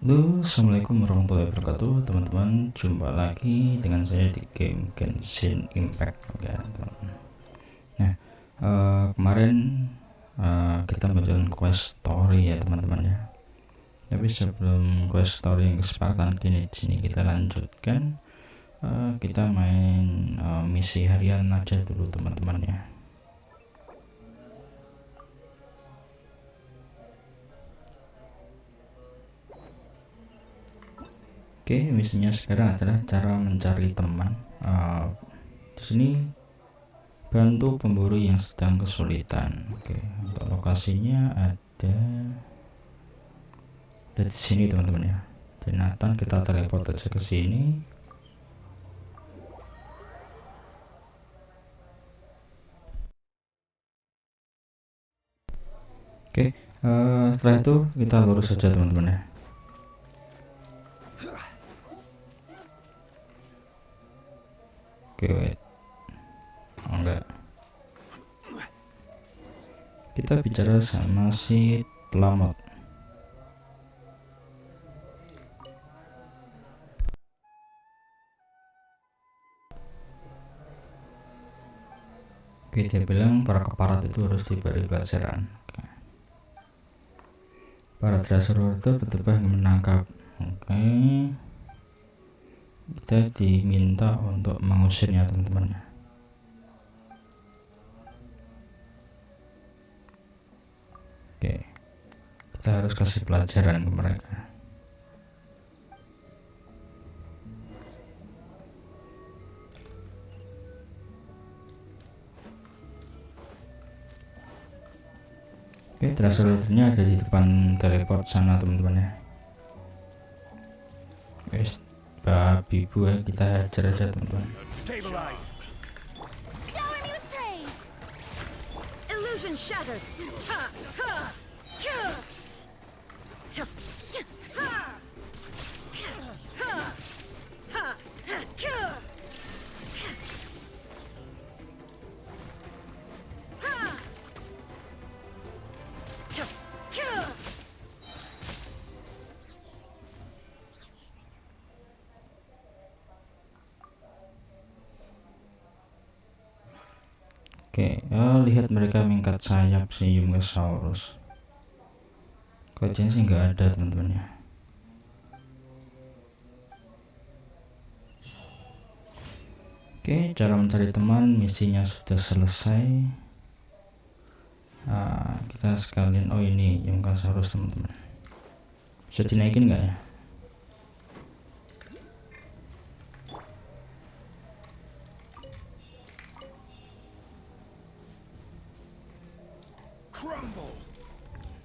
Halo, assalamualaikum warahmatullahi wabarakatuh, teman-teman. Jumpa lagi dengan saya di game Genshin Impact, ya teman-teman. Nah, kemarin kita menjalankan quest story ya teman-teman ya. Tapi sebelum quest story yang kesepakatan Kinich ini kita lanjutkan, kita main misi harian aja dulu teman-teman ya. Oke, misinya sekarang adalah cara mencari teman. Di sini bantu pemburu yang sedang kesulitan. Oke, untuk lokasinya ada di sini teman-teman ya. Di Nathan kita teleport aja ke sini. Oke, setelah itu kita lurus saja teman-teman ya. Oke, wait. Oh, enggak. Kita bicara sama si Lamot. Oke, dia bilang para keparat itu harus diberi pelajaran. Oke. Para didasar itu bertebah menangkap. Oke, kita diminta untuk mengusirnya teman-teman. Oke, kita harus kasih pelajaran ke mereka. Oke, transfernya ada di depan teleport sana teman-teman ya. Guys, babi buah kita hajar aja teman-teman. Illusion shattered. Ha, ha, ha. Ha, ha. Ha, ha, ha. Oke, lihat mereka mengangkat sayap si Yungasaurus. Kayaknya sih nggak ada teman-teman ya. Oke, cara mencari teman misinya sudah selesai. Kita sekalian, oh ini Yungasaurus teman-teman. Bisa dinaikin nggak ya?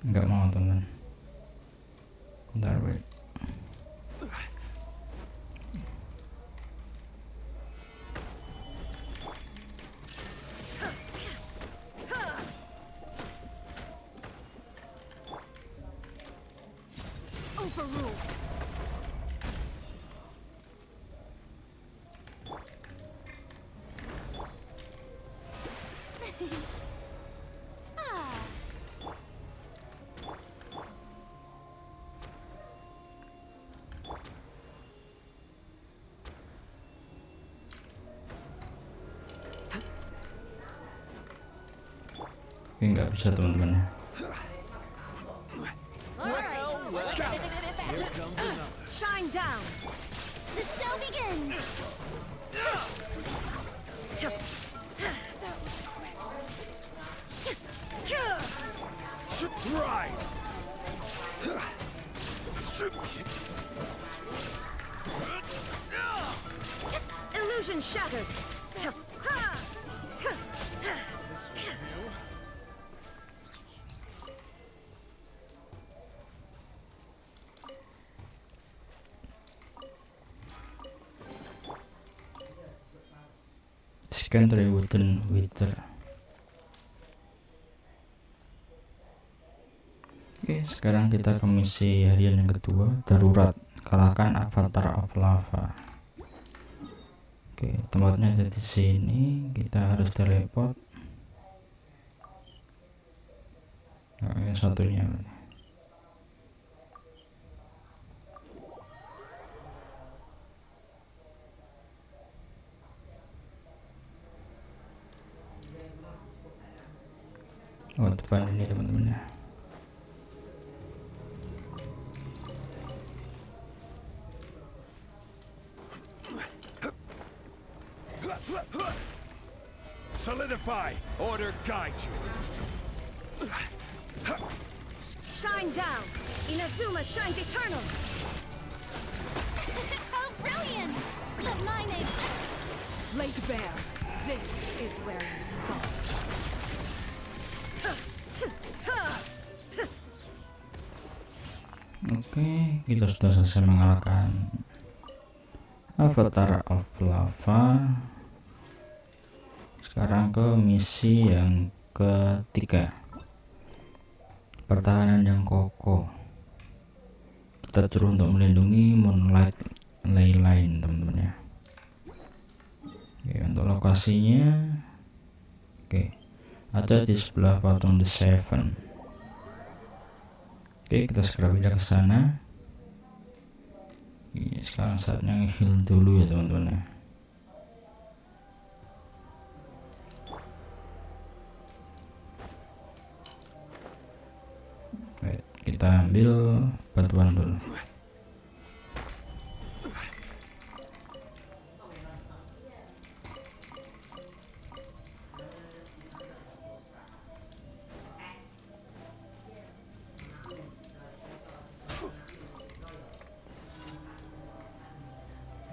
Nggak mau teman. Bentar, wait. Overruled. Oke, nggak bisa teman-teman ya. Shine down. The show begins. Surprise! Illusion shattered. Scan Wooden Wither. Oke, sekarang kita ke misi harian yang kedua, darurat, kalahkan avatar of lava. Oke, tempatnya ada di sini, kita harus teleport. Nah, yang satunya. Oh, depan ini teman-teman ya. Solidify. Order guide you. Shine down. Inazuma shines eternal. How brilliant! Let my name. Lake Bear, this is where you fall. Oke, kita sudah selesai mengalahkan Avatar of Lava. Sekarang ke misi yang ketiga, pertahanan yang kokoh. Kita suruh untuk melindungi Moonlight Ley Line teman-teman ya. Oke, untuk lokasinya, oke, ada di sebelah patung The Seven. Oke, kita segera pindah ke sana. Oke, sekarang saatnya nge-heal dulu ya teman-teman ya. Oke, kita ambil bantuan dulu.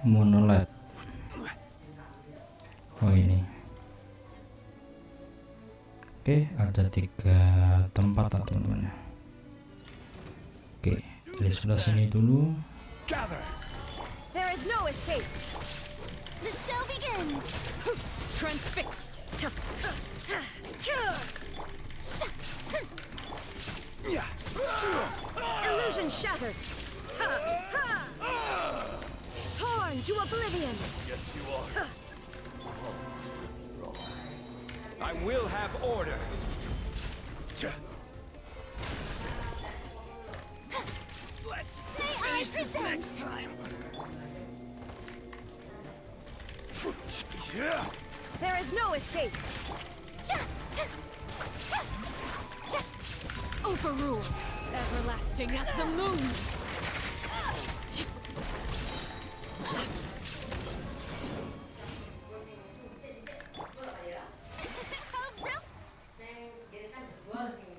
Monolith. Oh ini. Oke, ada 3 tempat teman-teman. Oke, dari sebelah sini dulu. Gather. There is no escape. The show begins. Transfix. Illusion shattered. Torn to oblivion. Yes, you are. I will have order. Let's finish this next time. There is no escape. Overrule. Everlasting as the moon.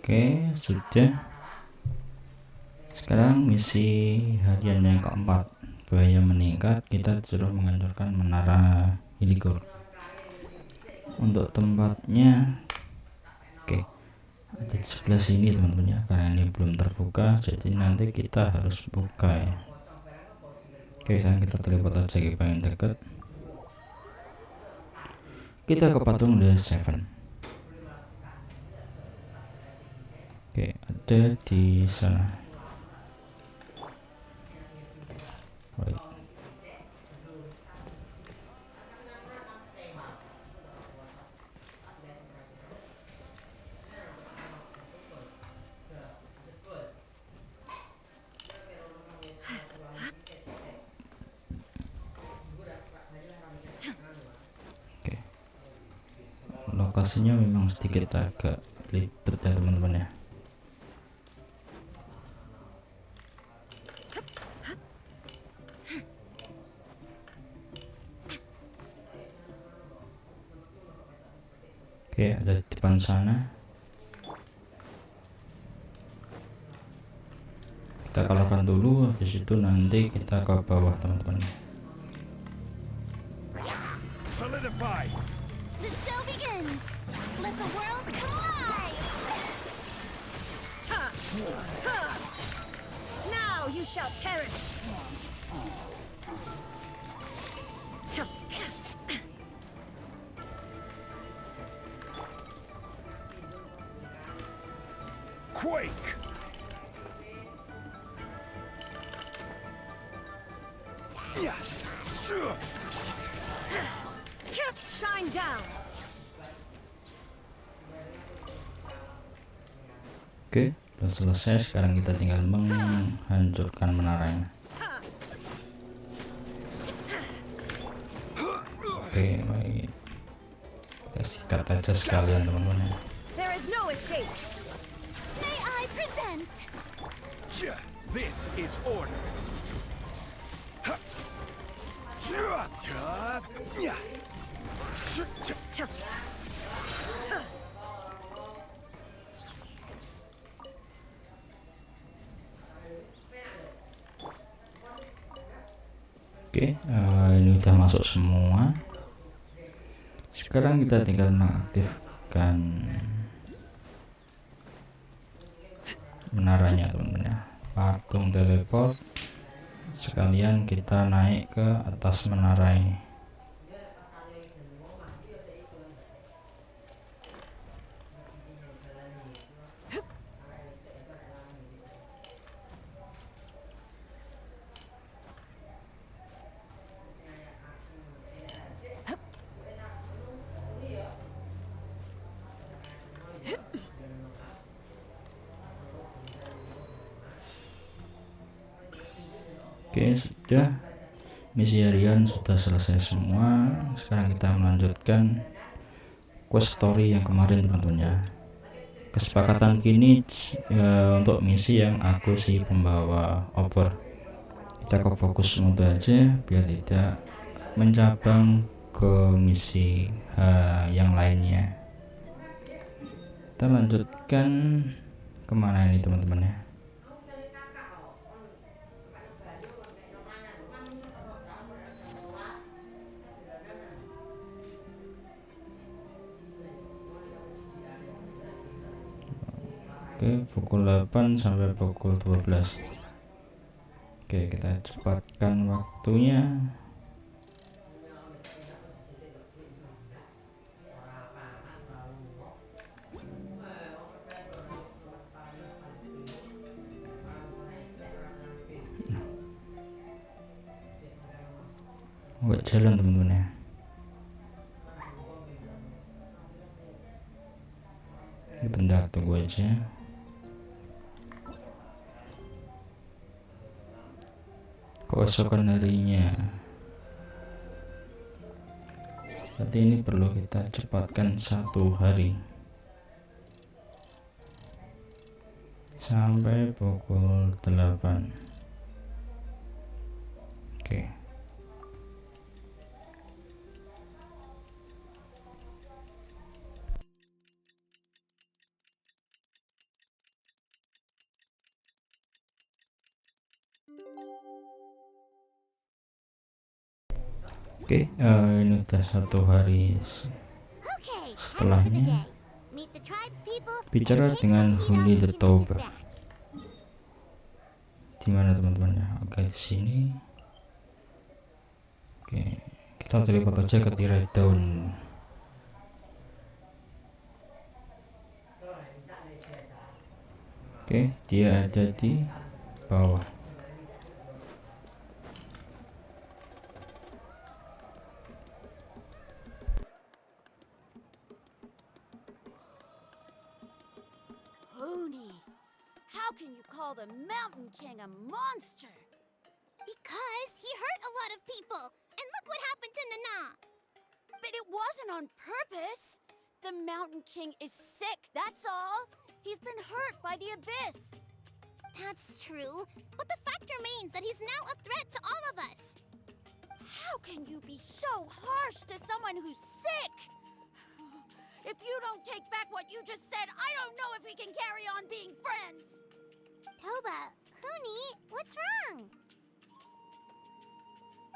Oke, sudah. Sekarang misi harian yang keempat, bahaya meningkat. Kita disuruh menghancurkan menara Hiligor. Untuk tempatnya, oke, ada di sebelah sini teman-teman ya. Karena ini belum terbuka, jadi nanti kita harus buka ya. Oke, sekarang kita teleport aja ke paling dekat. Kita ke patung The Seven. Oke, ada di sana. Right. Oke. Lokasinya memang sedikit agak ribet ya teman-teman ya. Oke, ada di depan sana. Kita kalahkan dulu, habis itu nanti kita ke bawah teman-teman. Solidify. The show begins. Let the world collide. Now you shall perish. Quake. Shine down. Oke, sudah selesai. Sekarang kita tinggal menghancurkan menaranya. Oke, baik. Kita sikat aja sekalian teman-teman. There There is no escape. May I present? This is order. Oke, ini udah masuk semua. Sekarang kita tinggal mengaktifkan menaranya, teman-teman ya. Patung teleport. Sekalian kita naik ke atas menara ini. Oke, sudah. Misi harian sudah selesai semua. Sekarang kita melanjutkan quest story yang kemarin, teman-teman ya. Kesepakatan Kinich untuk misi yang aku si pembawa obor. Kita ke fokus mode aja biar tidak mencabang ke misi yang lainnya. Kita lanjutkan kemana ini, teman-teman ya. Oke, pukul 8 sampai pukul 12. Oke, kita cepatkan waktunya. Nggak jalan, teman-teman ya. Ini bentar, tunggu aja. Keesokan harinya. Berarti ini perlu kita cepatkan 1 hari sampai pukul 8. Oke. Oke, ini udah 1 hari Okay, setelahnya. meet the tribes people. Bicara and take dengan the Huni Kinich the images Toba. back. Di mana, teman-teman ya? Oke, di sini. Oke, kita teleport aja ke tirai daun. Oke, dia ada di bawah. Huni, how can you call the Mountain King a monster? Because he hurt a lot of people. And look what happened to Nana. But it wasn't on purpose. The Mountain King is sick, that's all. He's been hurt by the abyss. That's true. But the fact remains that he's now a threat to all of us. How can you be so harsh to someone who's sick? If you don't take back what you just said, I don't know if we can carry on being friends. Toba, Huni, what's wrong?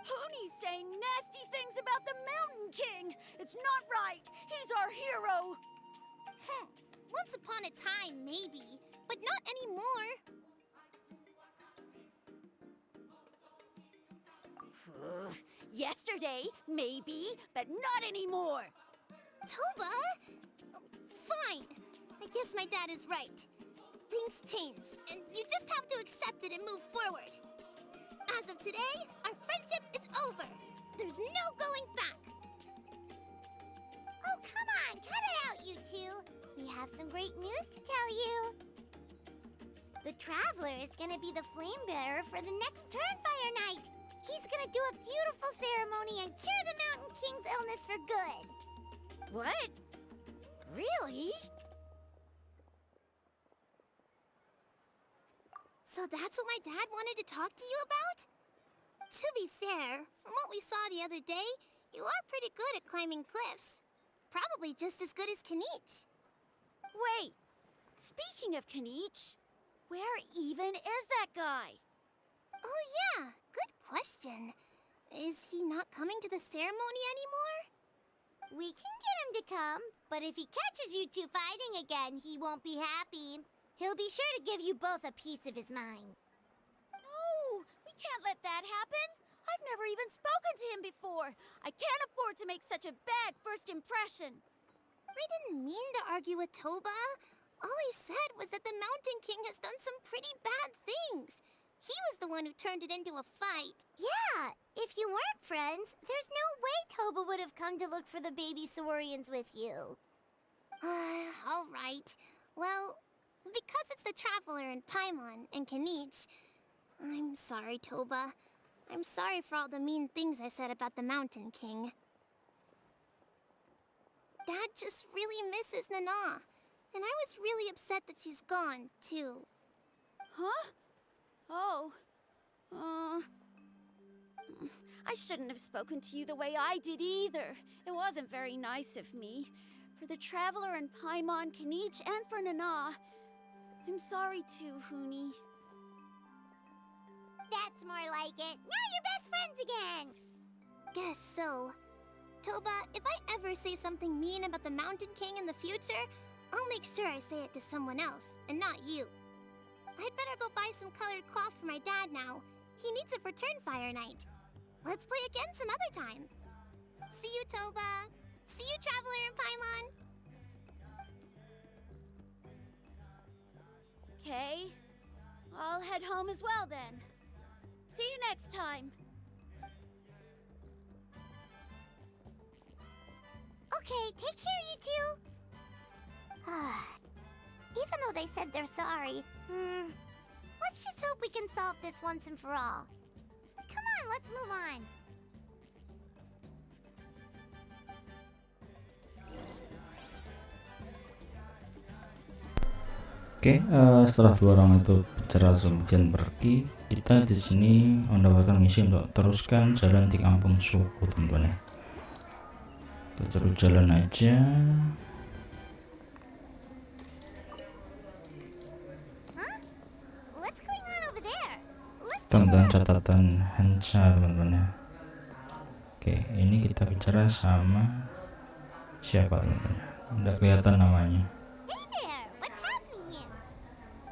Huni's saying nasty things about the Mountain King. It's not right. He's our hero. Once upon a time, maybe. But not anymore. Yesterday, maybe, but not anymore. Toba? Fine. I guess my dad is right. Things change, and you just have to accept it and move forward. As of today, our friendship is over. There's no going back. Oh, come on, cut it out, you two. We have some great news to tell you. The Traveler is gonna be the flame bearer for the next Turnfire Night. He's gonna do a beautiful ceremony and cure the Mountain King's illness for good. What? Really? So that's what my dad wanted to talk to you about? To be fair, from what we saw the other day, you are pretty good at climbing cliffs. Probably just as good as Kinich. Wait, speaking of Kinich, where even is that guy? Oh yeah, good question. Is he not coming to the ceremony anymore? We can get him to come, but if he catches you two fighting again, he won't be happy. He'll be sure to give you both a piece of his mind. No, we can't let that happen. I've never even spoken to him before. I can't afford to make such a bad first impression. I didn't mean to argue with Toba. All I said was that the Mountain King has done some pretty bad things. He was the one who turned it into a fight. Yeah, if you weren't friends, there's no way Toba would have come to look for the baby Saurians with you. All right. Well, because it's the Traveler and Paimon and Kinich, I'm sorry, Toba. I'm sorry for all the mean things I said about the Mountain King. Dad just really misses Nana, and I was really upset that she's gone, too. Huh? Oh. I shouldn't have spoken to you the way I did either. It wasn't very nice of me. For the Traveler and Paimon, Kinich, and for Nana. I'm sorry too, Huni. That's more like it. Now you're best friends again! Guess so. Toba, if I ever say something mean about the Mountain King in the future, I'll make sure I say it to someone else, and not you. I'd better go buy some colored cloth for my dad now. He needs it for Turnfire Night. Let's play again some other time. See you, Toba. See you, Traveler and Paimon. Okay. I'll head home as well then. See you next time. Okay, take care, you two. Even though they said they're sorry, let's just hope we can solve this once and for all. Come on, let's move on. Oke, setelah dua orang itu bicara kemudian pergi, kita di sini mendapatkan misi untuk teruskan jalan di kampung suku, teman-teman ya. Kita terus jalan aja. What's going on over there? Tentang catatan Hansa, teman-teman ya. Oke, ini kita bicara sama siapa, teman-teman ya? Tidak kelihatan namanya. Hey there, what's happening here?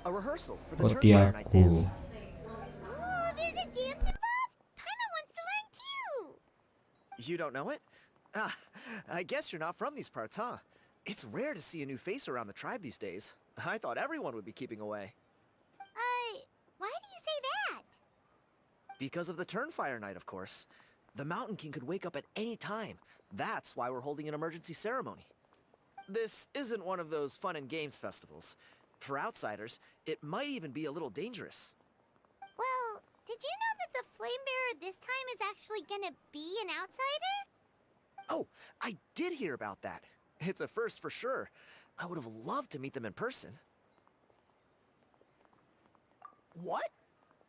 A rehearsal for the Turnfire Night dance. Oh, there's a dance involved? Kinda wants to learn too. You don't know it? Ah, I guess you're not from these parts, huh? It's rare to see a new face around the tribe these days. I thought everyone would be keeping away. Why do you say that? Because of the Turnfire Night, of course. The Mountain King could wake up at any time. That's why we're holding an emergency ceremony. This isn't one of those fun and games festivals. For outsiders, it might even be a little dangerous. Well, did you know that the Flame Bearer this time is actually gonna be an outsider? Oh, I did hear about that. It's a first for sure. I would have loved to meet them in person. What?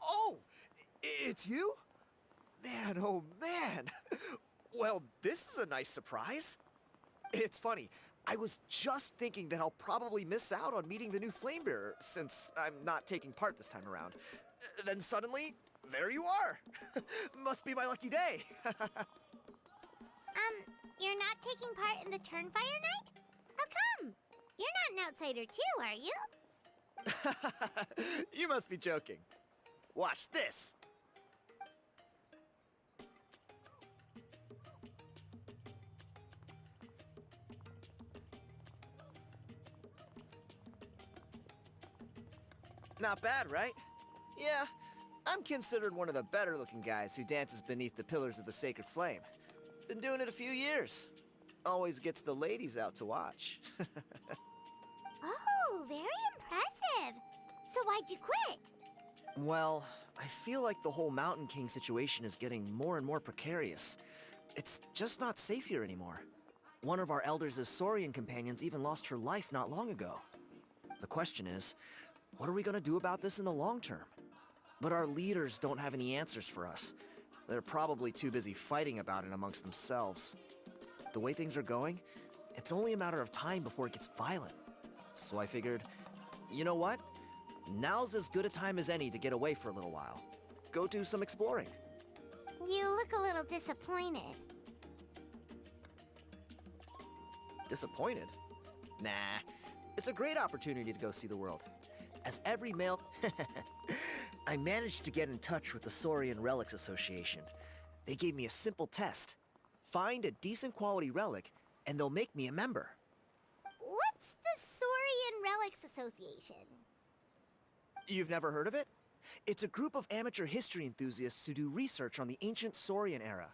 Oh, it's you? Man, oh man. Well, this is a nice surprise. It's funny. I was just thinking that I'll probably miss out on meeting the new Flame Bearer since I'm not taking part this time around. Then suddenly, there you are. Must be my lucky day. You're not taking part in the Turnfire Night? How come? You're not an outsider too, are you? You must be joking. Watch this. Not bad, right? Yeah, I'm considered one of the better looking guys who dances beneath the pillars of the sacred flame. Been doing it a few years. Always gets the ladies out to watch. Oh, very impressive. So why'd you quit? Well, I feel like the whole Mountain King situation is getting more and more precarious. It's just not safe here anymore. One of our elders' Saurian companions even lost her life not long ago. The question is, what are we gonna do about this in the long term? But our leaders don't have any answers for us. They're probably too busy fighting about it amongst themselves. The way things are going, it's only a matter of time before it gets violent. So I figured, you know what? Now's as good a time as any to get away for a little while. Go do some exploring. You look a little disappointed. Disappointed? Nah, it's a great opportunity to go see the world. As every male... I managed to get in touch with the Saurian Relics Association. They gave me a simple test. Find a decent quality relic, and they'll make me a member. What's the Saurian Relics Association? You've never heard of it? It's a group of amateur history enthusiasts who do research on the ancient Saurian era.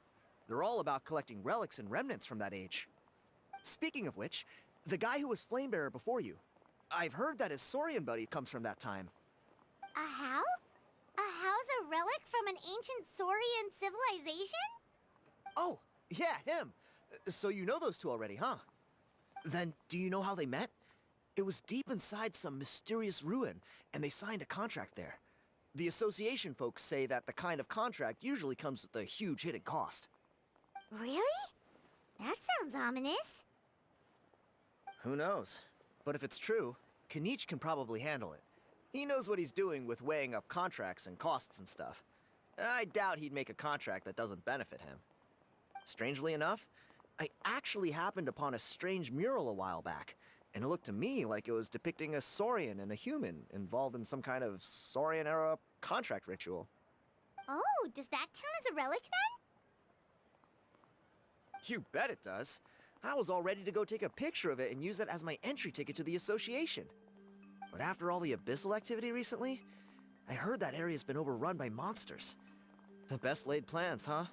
They're all about collecting relics and remnants from that age. Speaking of which, the guy who was Flamebearer before you, I've heard that his Saurian buddy comes from that time. A how? A how's a relic from an ancient Saurian civilization? Oh, yeah, him. So you know those two already, huh? Then, do you know how they met? It was deep inside some mysterious ruin, and they signed a contract there. The association folks say that the kind of contract usually comes with a huge hidden cost. Really? That sounds ominous. Who knows? But if it's true, Kinich can probably handle it. He knows what he's doing with weighing up contracts and costs and stuff. I doubt he'd make a contract that doesn't benefit him. Strangely enough, I actually happened upon a strange mural a while back, and it looked to me like it was depicting a Saurian and a human involved in some kind of Saurian-era contract ritual. Oh, does that count as a relic then? You bet it does. I was all ready to go take a picture of it and use it as my entry ticket to the association. But after all the abyssal activity recently, I heard that area's been overrun by monsters. The best laid plans, huh?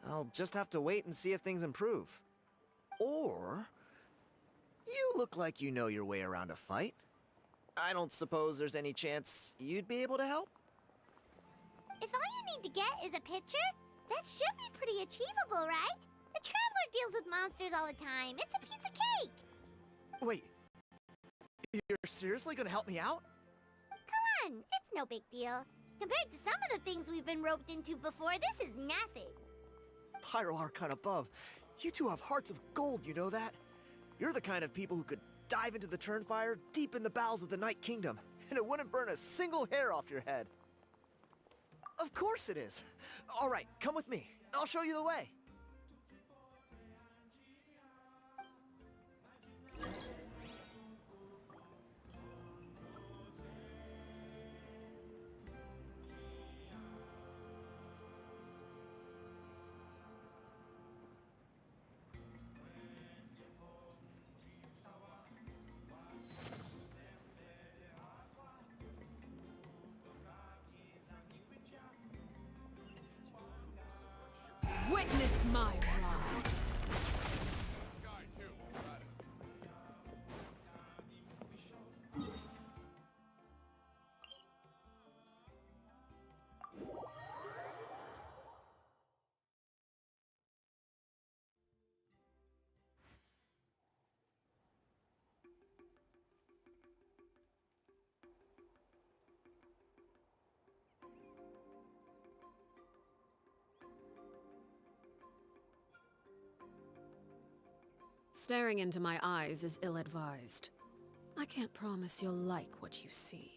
I'll just have to wait and see if things improve. Or... you look like you know your way around a fight. I don't suppose there's any chance you'd be able to help? If all you need to get is a picture, that should be pretty achievable, right? The Traveler deals with monsters all the time. It's a piece of cake. Wait. You're seriously gonna help me out? Come on, it's no big deal. Compared to some of the things we've been roped into before, this is nothing. Pyro Archon above, you two have hearts of gold, you know that? You're the kind of people who could dive into the Turnfire deep in the bowels of the Night Kingdom, and it wouldn't burn a single hair off your head. Of course it is. All right, come with me. I'll show you the way. Witness my rise. Staring into my eyes is ill-advised. I can't promise you'll like what you see.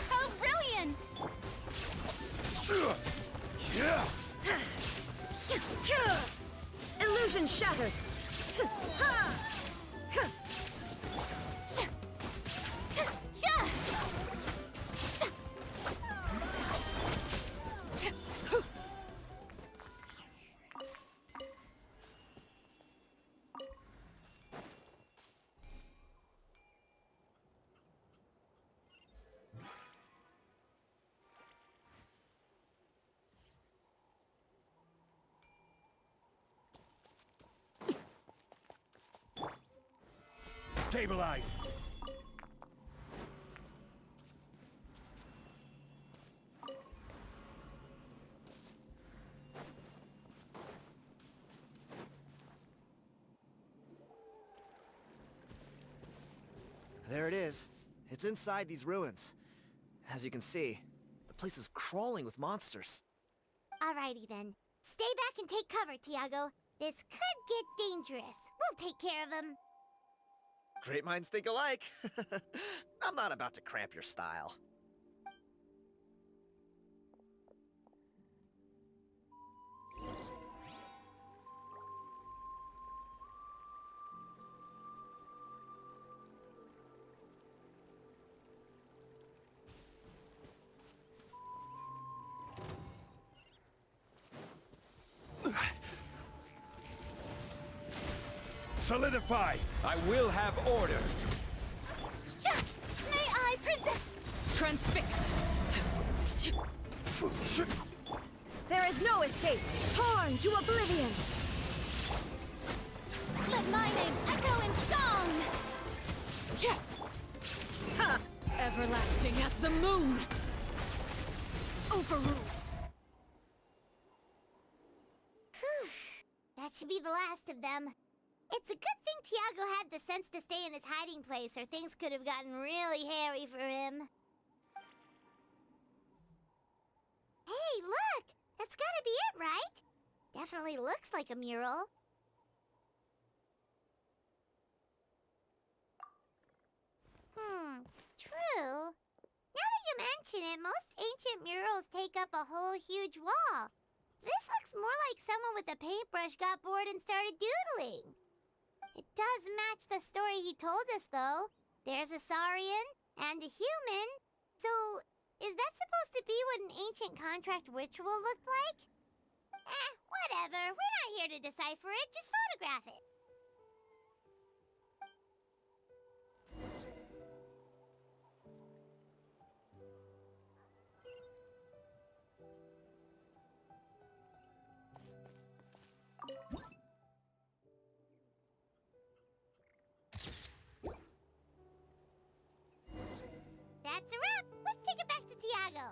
How brilliant! Illusion shattered! Stabilize! There it is. It's inside these ruins. As you can see, the place is crawling with monsters. Alrighty then. Stay back and take cover, Tiago. This could get dangerous. We'll take care of him. Great minds think alike. I'm not about to cramp your style. Solidify! I will have order! May I present? Transfixed! There is no escape! Torn to oblivion! Let my name echo in song! Ha! Everlasting as the moon! Overruled! That should be the last of them. It's a good thing Tiago had the sense to stay in his hiding place, or things could have gotten really hairy for him. Hey, look! That's gotta be it, right? Definitely looks like a mural. True. Now that you mention it, most ancient murals take up a whole huge wall. This looks more like someone with a paintbrush got bored and started doodling. It does match the story he told us, though. There's a Saurian and a human. So, is that supposed to be what an ancient contract ritual looked like? Whatever. We're not here to decipher it. Just photograph it. That's a wrap. Let's take it back to Tiago.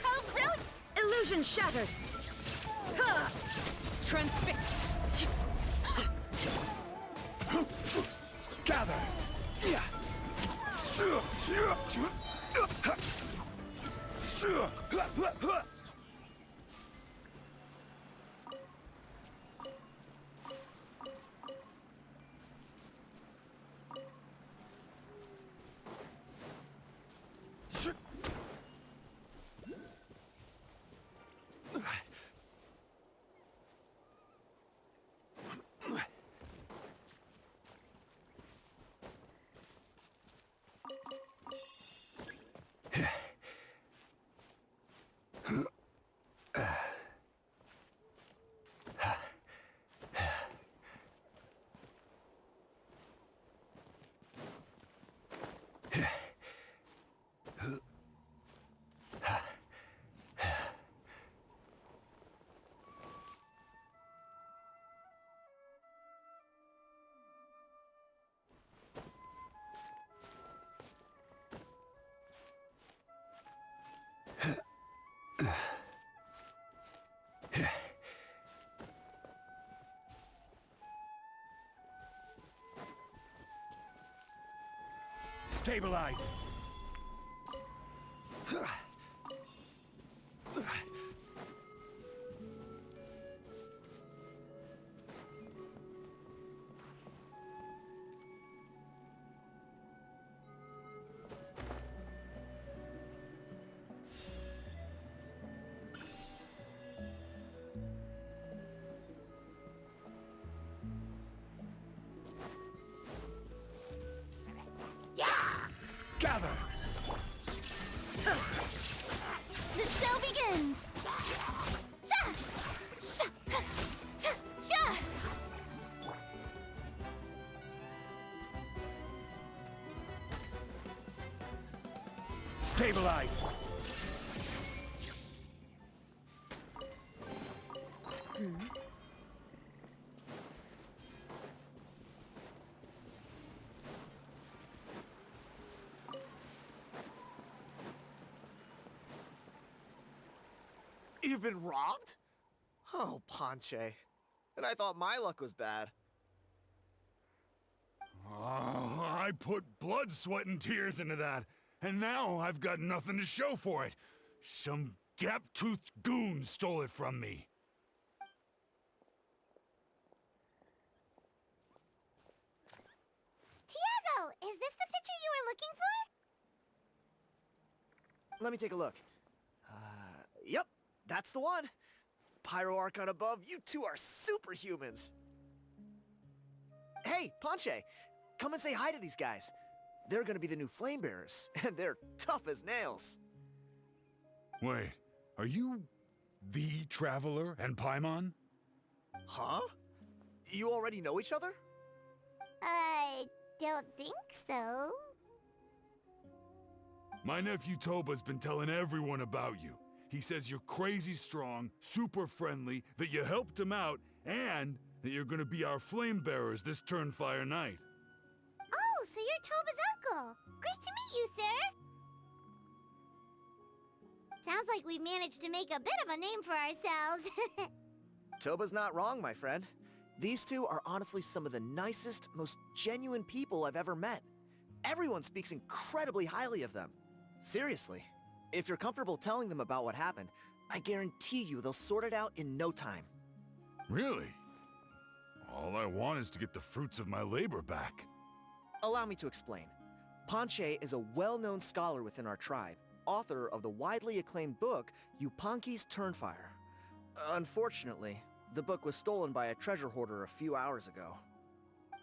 How brilliant! Illusion shattered! Ha! Transfixed! Gather! Stabilize! begins! Sha! Sha! Ta! Ya! Stabilize! You've been robbed? Oh, Ponche. And I thought my luck was bad. Oh, I put blood, sweat, and tears into that, and now I've got nothing to show for it. Some gap-toothed goon stole it from me. Tiago, is this the picture you were looking for? Let me take a look. Yep, that's the one. Pyro Archon above, you two are superhumans. Hey, Ponche, come and say hi to these guys. They're gonna be the new flame bearers, and they're tough as nails. Wait, are you the Traveler and Paimon? Huh? You already know each other? I don't think so. My nephew Toba's been telling everyone about you. He says you're crazy strong, super friendly, that you helped him out, and that you're gonna be our flame bearers this Turnfire night. Oh, so you're Toba's uncle. Great to meet you, sir. Sounds like we managed to make a bit of a name for ourselves. Toba's not wrong, my friend. These two are honestly some of the nicest, most genuine people I've ever met. Everyone speaks incredibly highly of them. Seriously. If you're comfortable telling them about what happened, I guarantee you they'll sort it out in no time. Really? All I want is to get the fruits of my labor back. Allow me to explain. Ponche is a well-known scholar within our tribe, author of the widely acclaimed book, Yupanqui's Turnfire. Unfortunately, the book was stolen by a treasure hoarder a few hours ago.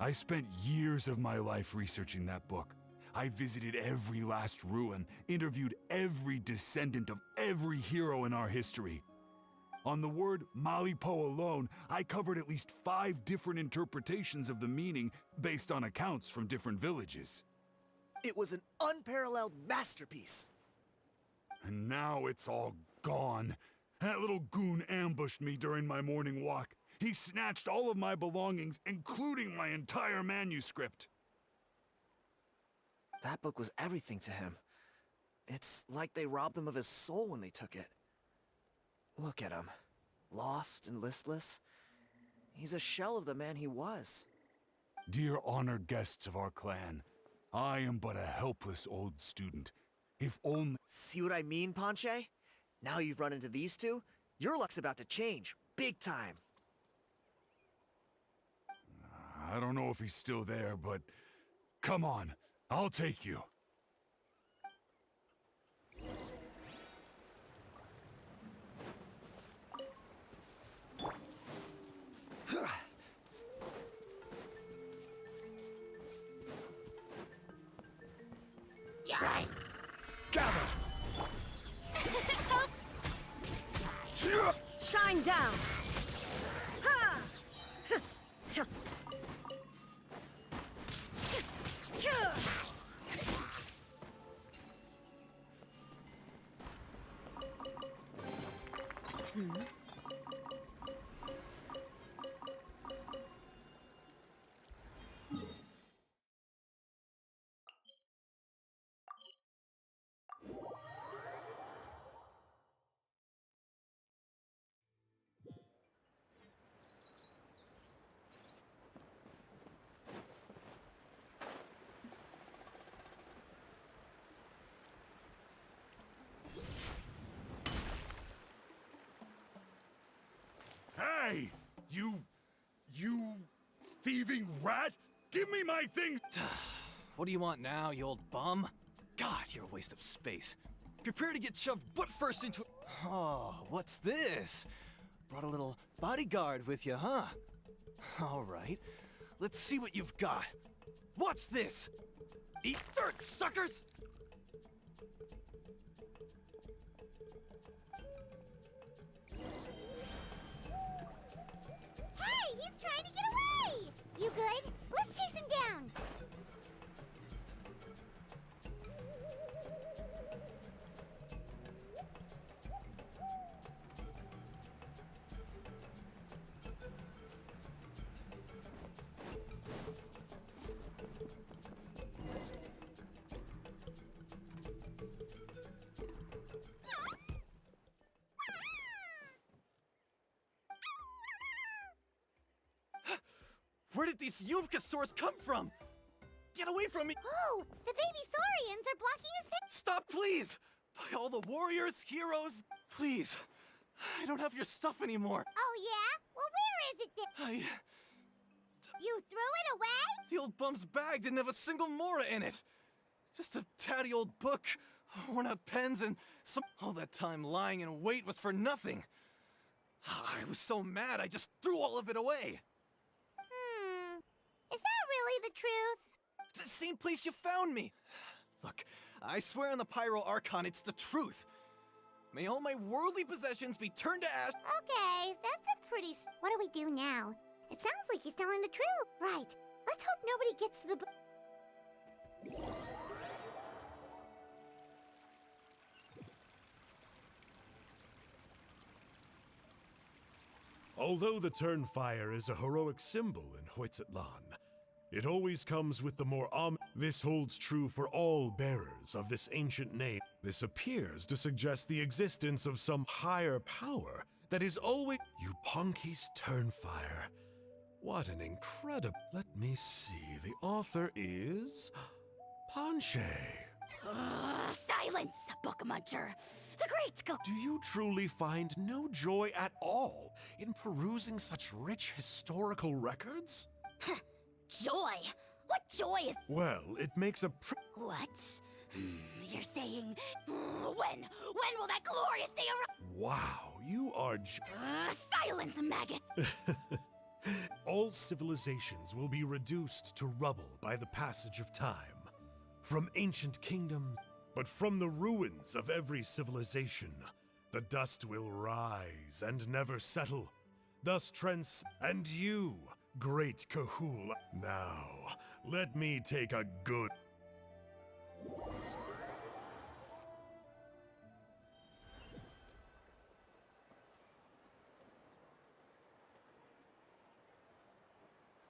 I spent years of my life researching that book. I visited every last ruin, interviewed every descendant of every hero in our history. On the word Malipo alone, I covered at least 5 different interpretations of the meaning based on accounts from different villages. It was an unparalleled masterpiece. And now it's all gone. That little goon ambushed me during my morning walk. He snatched all of my belongings, including my entire manuscript. That book was everything to him. It's like they robbed him of his soul when they took it. Look at him. Lost and listless. He's a shell of the man he was. Dear honored guests of our clan, I am but a helpless old student. If only... See what I mean, Ponche? Now you've run into these two, your luck's about to change. Big time. I don't know if he's still there, but... Come on, I'll take you. Gather! Shine down! Ha! Hey! You thieving rat! Give me my things! What do you want now, you old bum? God, you're a waste of space. Prepare to get shoved butt first into... Oh, what's this? Brought a little bodyguard with you, huh? All right, let's see what you've got. What's this? Eat dirt, suckers! He's trying to get away! You good? Let's chase him down! Where did these Yubkasaurs come from? Get away from me! Oh, the baby saurians are blocking his path. Stop, please! By all the warriors, heroes, please. I don't have your stuff anymore. Oh yeah? Well, where is it then? You threw it away? The old bum's bag didn't have a single mora in it. Just a tatty old book, worn out pens, and some. All that time lying in wait was for nothing. I was so mad, I just threw all of it away. Is that really the truth? The same place you found me. Look, I swear on the Pyro Archon, it's the truth. May all my worldly possessions be turned to ash. Okay, that's a pretty. What do we do now? It sounds like he's telling the truth. Right. Let's hope nobody gets to the. Although the Turnfire is a heroic symbol in Huitzatlan, it always comes with the more This holds true for all bearers of this ancient name. This appears to suggest the existence of some higher power that is always. Yuponki's Turnfire. What an incredible. Let me see. The author is. Ponche. Silence, book muncher. The great go. Do you truly find no joy at all in perusing such rich historical records? Joy? What joy is. Well, it makes a What? You're saying. When will that glorious day arrive? Wow, you are Silence, maggot! All civilizations will be reduced to rubble by the passage of time. From ancient kingdoms, but from the ruins of every civilization, the dust will rise and never settle. Thus and you, great Kahul. Now, let me take a good.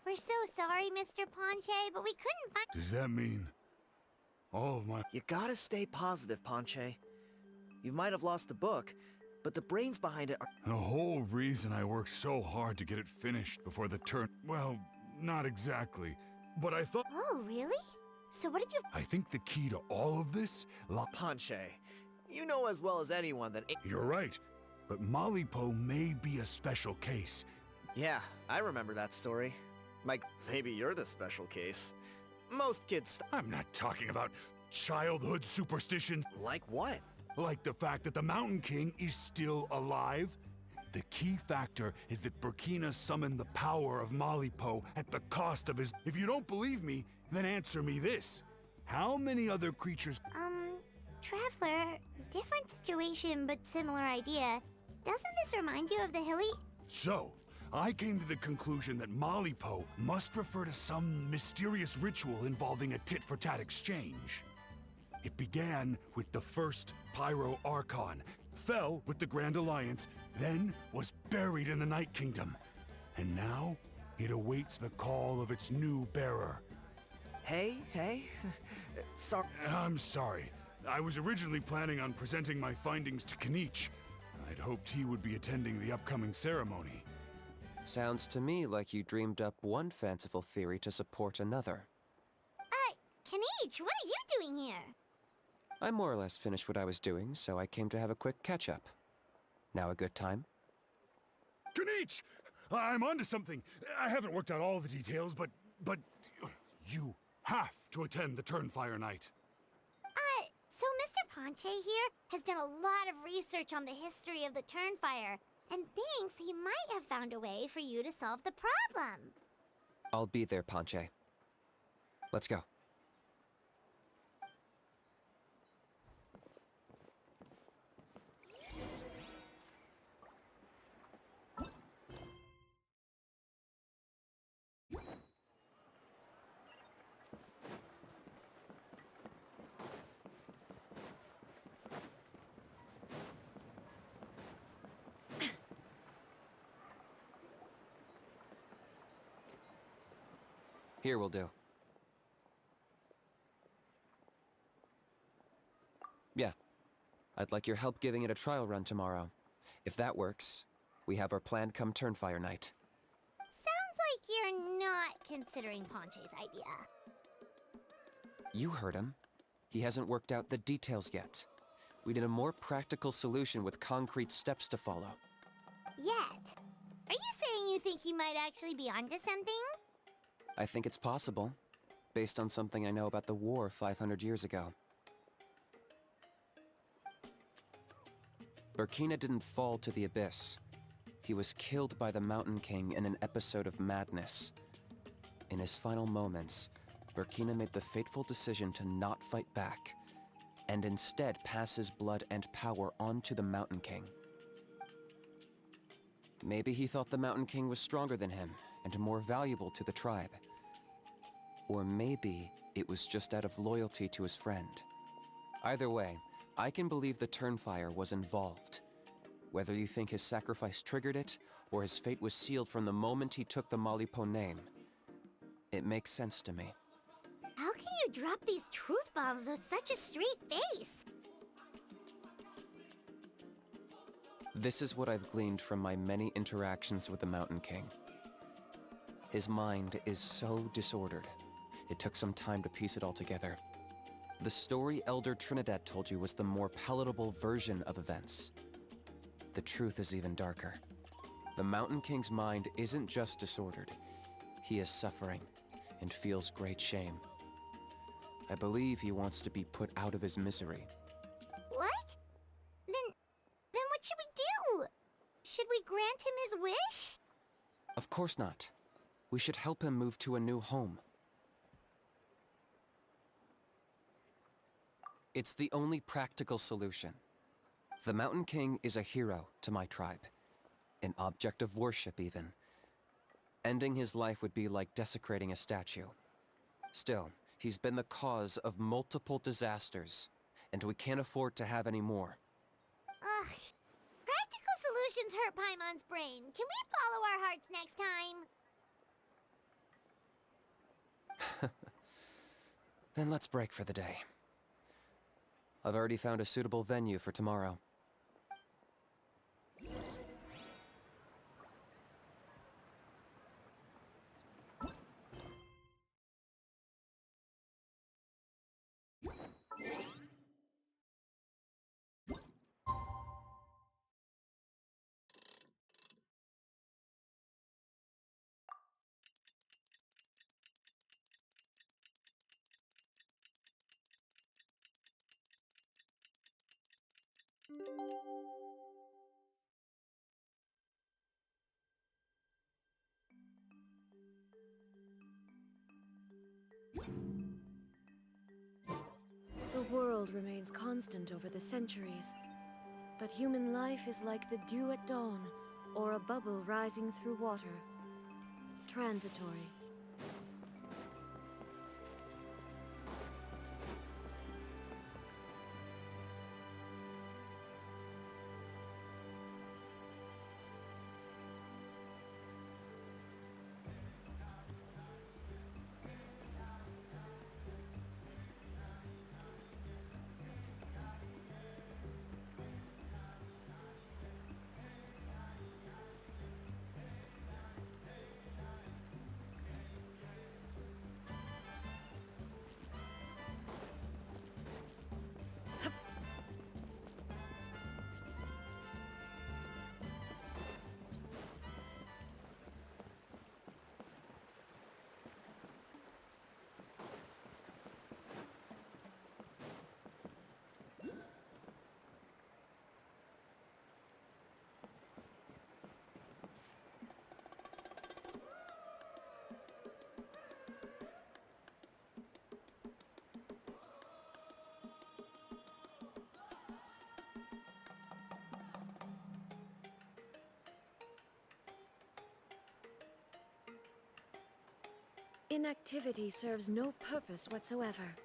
We're so sorry, Mr. Ponche, but we couldn't find. Does that mean all of my... You gotta stay positive, Ponche. You might have lost the book, but the brains behind it are. The whole reason I worked so hard to get it finished before the turn... Well, not exactly. But I thought... Oh, really? So what did you... I think the key to all of this... Ponche, you know as well as anyone that. You're right. But Malipo may be a special case. Yeah, I remember that story. Mike, maybe you're the special case. Most kids. I'm not talking about childhood superstitions. Like what? Like the fact that the Mountain King is still alive. The key factor is that Burkina summoned the power of Malipo at the cost of his... If you don't believe me, then answer me this. How many other creatures... Traveler, different situation but similar idea. Doesn't this remind you of the hilly... So, I came to the conclusion that Malipo must refer to some mysterious ritual involving a tit-for-tat exchange. It began with the first Pyro Archon, fell with the Grand Alliance, then was buried in the Night Kingdom. And now, it awaits the call of its new bearer. Hey. Sorry. I'm sorry. I was originally planning on presenting my findings to Kinich. I'd hoped he would be attending the upcoming ceremony. Sounds to me like you dreamed up one fanciful theory to support another. Kinich, what are you doing here? I more or less finished what I was doing, so I came to have a quick catch-up. Now a good time? Kinich! I'm onto something. I haven't worked out all the details, but you have to attend the Turnfire Night. So Mr. Ponche here has done a lot of research on the history of the Turnfire, and thinks he might have found a way for you to solve the problem. I'll be there, Ponche. Let's go. Here will do. Yeah. I'd like your help giving it a trial run tomorrow. If that works, we have our plan come Turnfire night. Sounds like you're not considering Ponche's idea. You heard him. He hasn't worked out the details yet. We need a more practical solution with concrete steps to follow. Yet? Are you saying you think he might actually be onto something? I think it's possible, based on something I know about the war 500 years ago. Bergema didn't fall to the abyss. He was killed by the Mountain King in an episode of madness. In his final moments, Bergema made the fateful decision to not fight back, and instead pass his blood and power on to the Mountain King. Maybe he thought the Mountain King was stronger than him, and more valuable to the tribe. Or maybe it was just out of loyalty to his friend. Either way, I can believe the Turnfire was involved. Whether you think his sacrifice triggered it, or his fate was sealed from the moment he took the Malipo name, it makes sense to me. How can you drop these truth bombs with such a straight face? This is what I've gleaned from my many interactions with the Mountain King. His mind is so disordered. It took some time to piece it all together. The story Elder Trinidad told you was the more palatable version of events. The truth is even darker. The Mountain King's mind isn't just disordered. He is suffering and feels great shame. I believe he wants to be put out of his misery. What? Then what should we do? Should we grant him his wish? Of course not. We should help him move to a new home. It's the only practical solution. The Mountain King is a hero to my tribe. An object of worship, even. Ending his life would be like desecrating a statue. Still, he's been the cause of multiple disasters, and we can't afford to have any more. Ugh. Practical solutions hurt Paimon's brain. Can we follow our hearts next time? Then let's break for the day. I've already found a suitable venue for tomorrow. The world remains constant over the centuries, but human life is like the dew at dawn, or a bubble rising through water. Transitory. Inactivity serves no purpose whatsoever.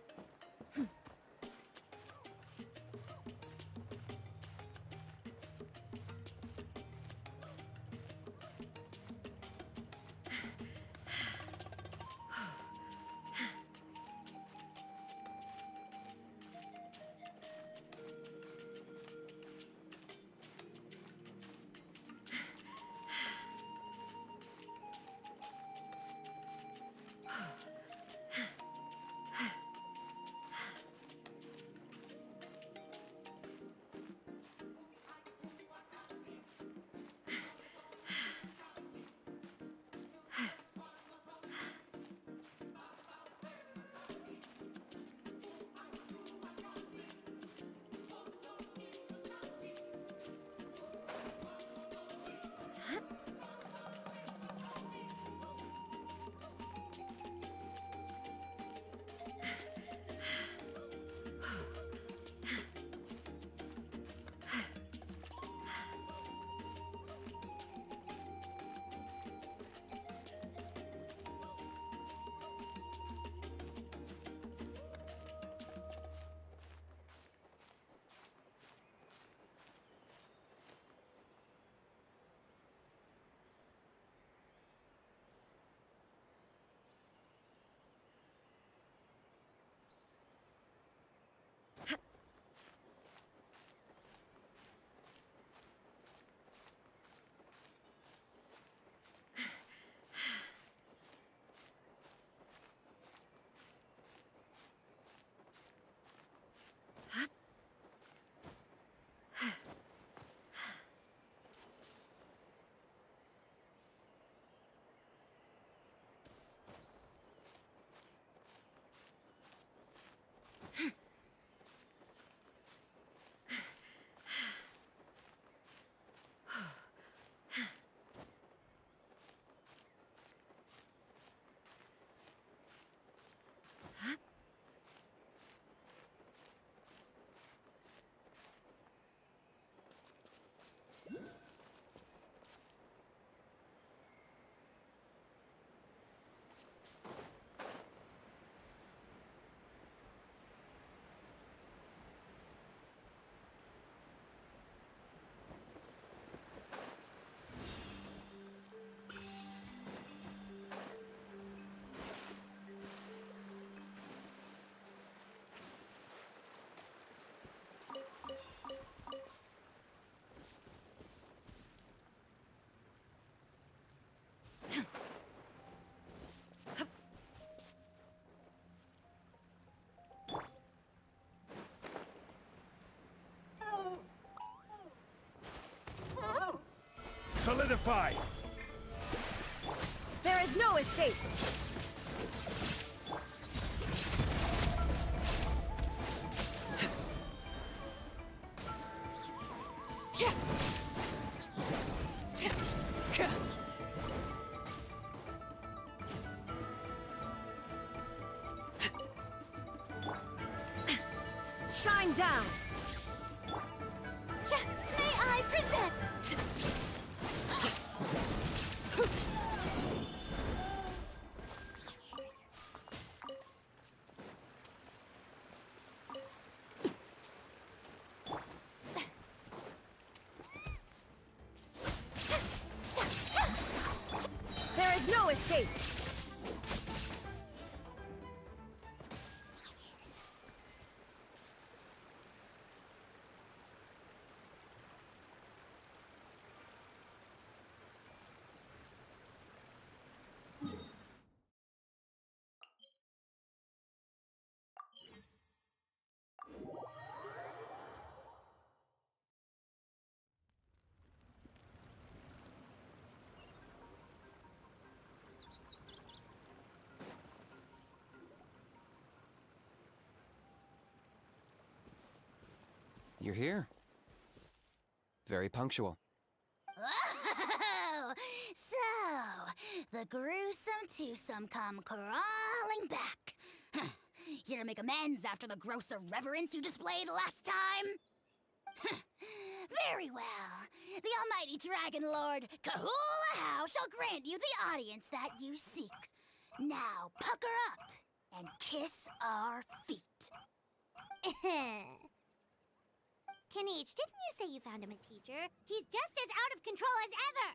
Solidify! There is no escape! Shine down! May I present? There is no escape! You're here. Very punctual. Oh, so the gruesome twosome come crawling back. Here to make amends after the gross irreverence you displayed last time? Very well. The almighty Dragon Lord Kahula How shall grant you the audience that you seek. Now pucker up and kiss our feet. Kinich, didn't you say you found him a teacher? He's just as out of control as ever!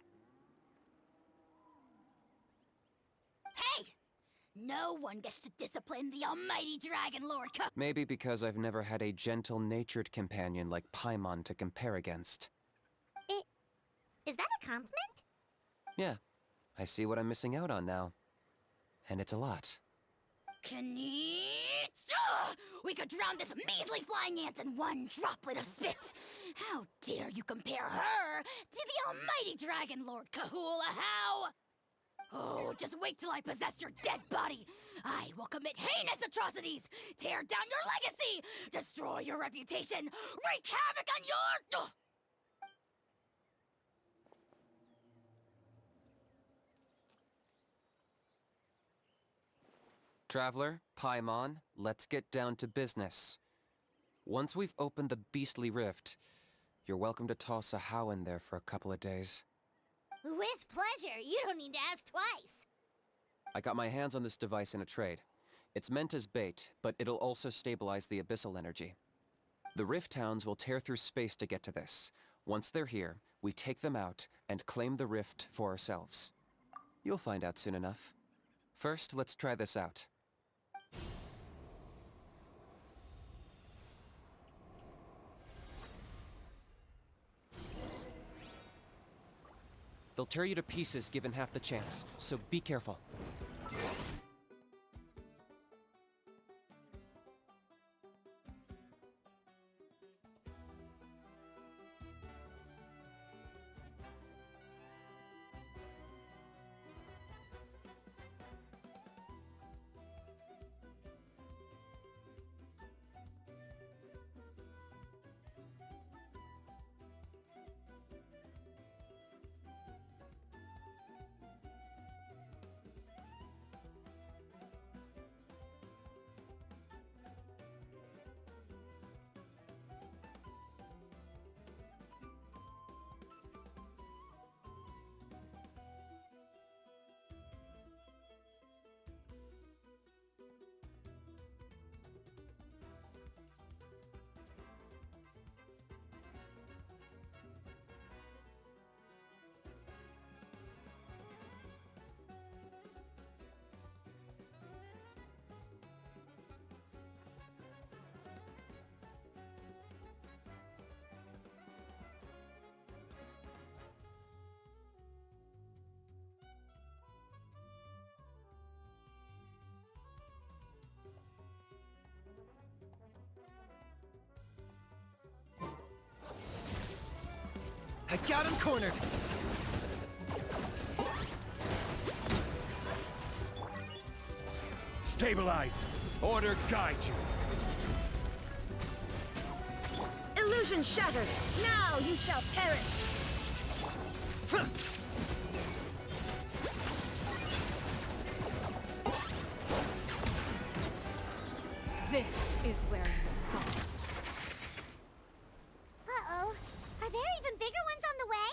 Hey! No one gets to discipline the almighty Dragon Lord Maybe because I've never had a gentle-natured companion like Paimon to compare against. Is that a compliment? Yeah, I see what I'm missing out on now. And it's a lot. Kinich! We could drown this measly flying ant in one droplet of spit! How dare you compare her to the almighty Dragon Lord Kahula How! Oh, just wait till I possess your dead body! I will commit heinous atrocities! Tear down your legacy! Destroy your reputation! Wreak havoc on your... Traveler, Paimon, let's get down to business. Once we've opened the beastly rift, you're welcome to toss a How in there for a couple of days. With pleasure. You don't need to ask twice. I got my hands on this device in a trade. It's meant as bait, but it'll also stabilize the abyssal energy. The rift towns will tear through space to get to this. Once they're here, we take them out and claim the rift for ourselves. You'll find out soon enough. First, let's try this out. They'll tear you to pieces given half the chance, so be careful. I got him cornered! Stabilize! Order guide you! Illusion shattered! Now you shall perish! This is where you fall. Uh-oh. Are there even bigger ones on the way?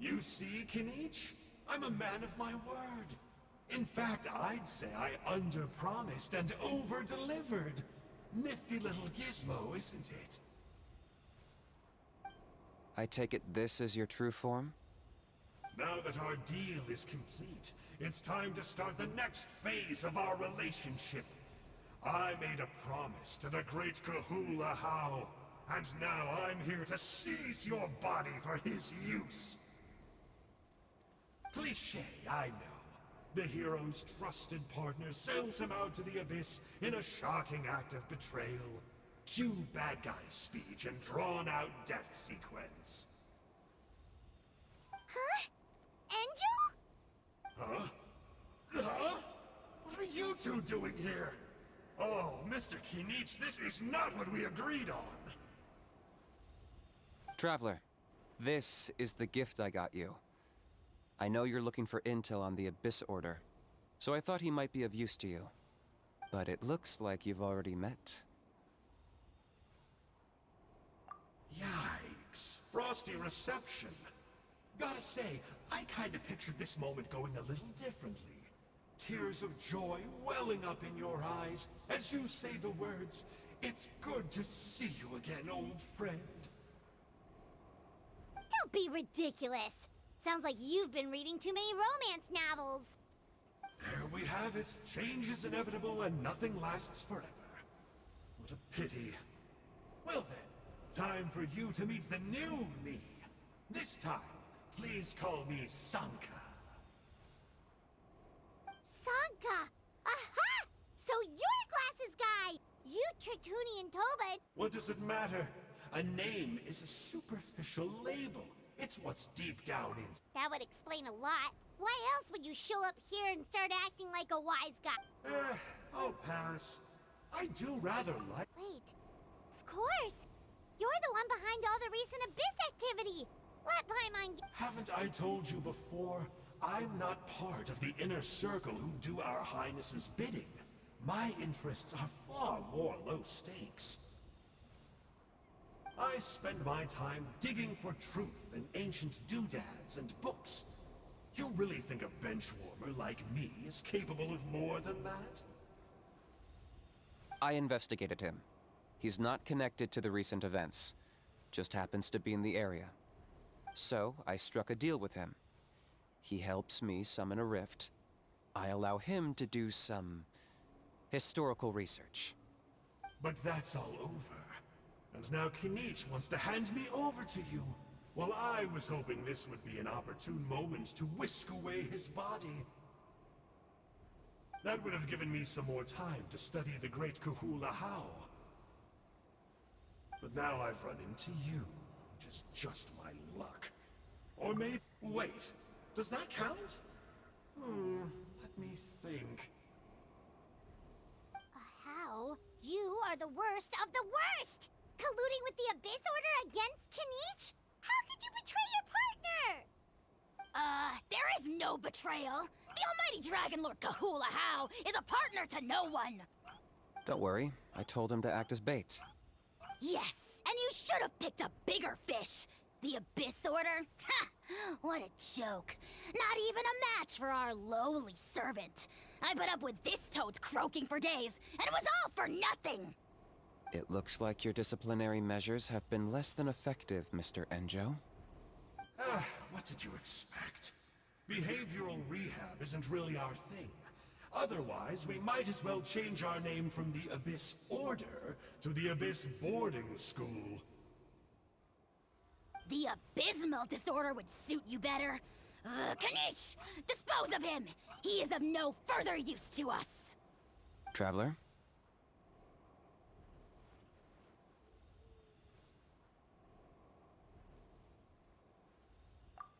You see, Kinich? I'm a man of my word. In fact, I'd say I under-promised and over-delivered. Nifty little gizmo, isn't it? I take it this is your true form? Now that our deal is complete, it's time to start the next phase of our relationship. I made a promise to the great Kahula How, and now I'm here to seize your body for his use. Cliché, I know. The hero's trusted partner sells him out to the abyss in a shocking act of betrayal. Cue bad guy speech and drawn-out death sequence. Huh? Angel? Huh? Huh? What are you two doing here? Oh, Mr. Kinich, this is not what we agreed on. Traveler, this is the gift I got you. I know you're looking for intel on the Abyss Order, so I thought he might be of use to you. But it looks like you've already met. Yikes. Frosty reception. Gotta say, I kinda pictured this moment going a little differently. Tears of joy welling up in your eyes as you say the words, "It's good to see you again, old friend." Don't be ridiculous. Sounds like you've been reading too many romance novels. There we have it. Change is inevitable and nothing lasts forever. What a pity. Well then, time for you to meet the new me. This time, please call me Sanka. Sanka! Aha! So you're Glasses Guy! You tricked Huni and Tobit. What does it matter? A name is a superficial label. It's what's deep down in. That would explain a lot. Why else would you show up here and start acting like a wise guy? I'll pass. I do rather like. Wait. Of course. You're the one behind all the recent Abyss activity. Let Paimon... Haven't I told you before? I'm not part of the inner circle who do our Highness's bidding. My interests are far more low stakes. I spend my time digging for truth in ancient doodads and books. You really think a benchwarmer like me is capable of more than that? I investigated him. He's not connected to the recent events. Just happens to be in the area. So, I struck a deal with him. He helps me summon a rift. I allow him to do some historical research. But that's all over. And now Kinich wants to hand me over to you. Well, I was hoping this would be an opportune moment to whisk away his body. That would have given me some more time to study the great Kahula How. But now I've run into you, which is just my luck. Or maybe... Wait, does that count? Let me think. How? You are the worst of the worst! Colluding with the Abyss Order against Kinich? How could you betray your partner? There is no betrayal. The almighty Dragon Lord Kahula How is a partner to no one. Don't worry, I told him to act as bait. Yes, and you should have picked a bigger fish. The Abyss Order? Ha! What a joke. Not even a match for our lowly servant. I put up with this toad's croaking for days, and it was all for nothing. It looks like your disciplinary measures have been less than effective, Mr. Enjo. What did you expect? Behavioral rehab isn't really our thing. Otherwise, we might as well change our name from the Abyss Order to the Abyss Boarding School. The abysmal disorder would suit you better. Kinich! Dispose of him! He is of no further use to us! Traveler?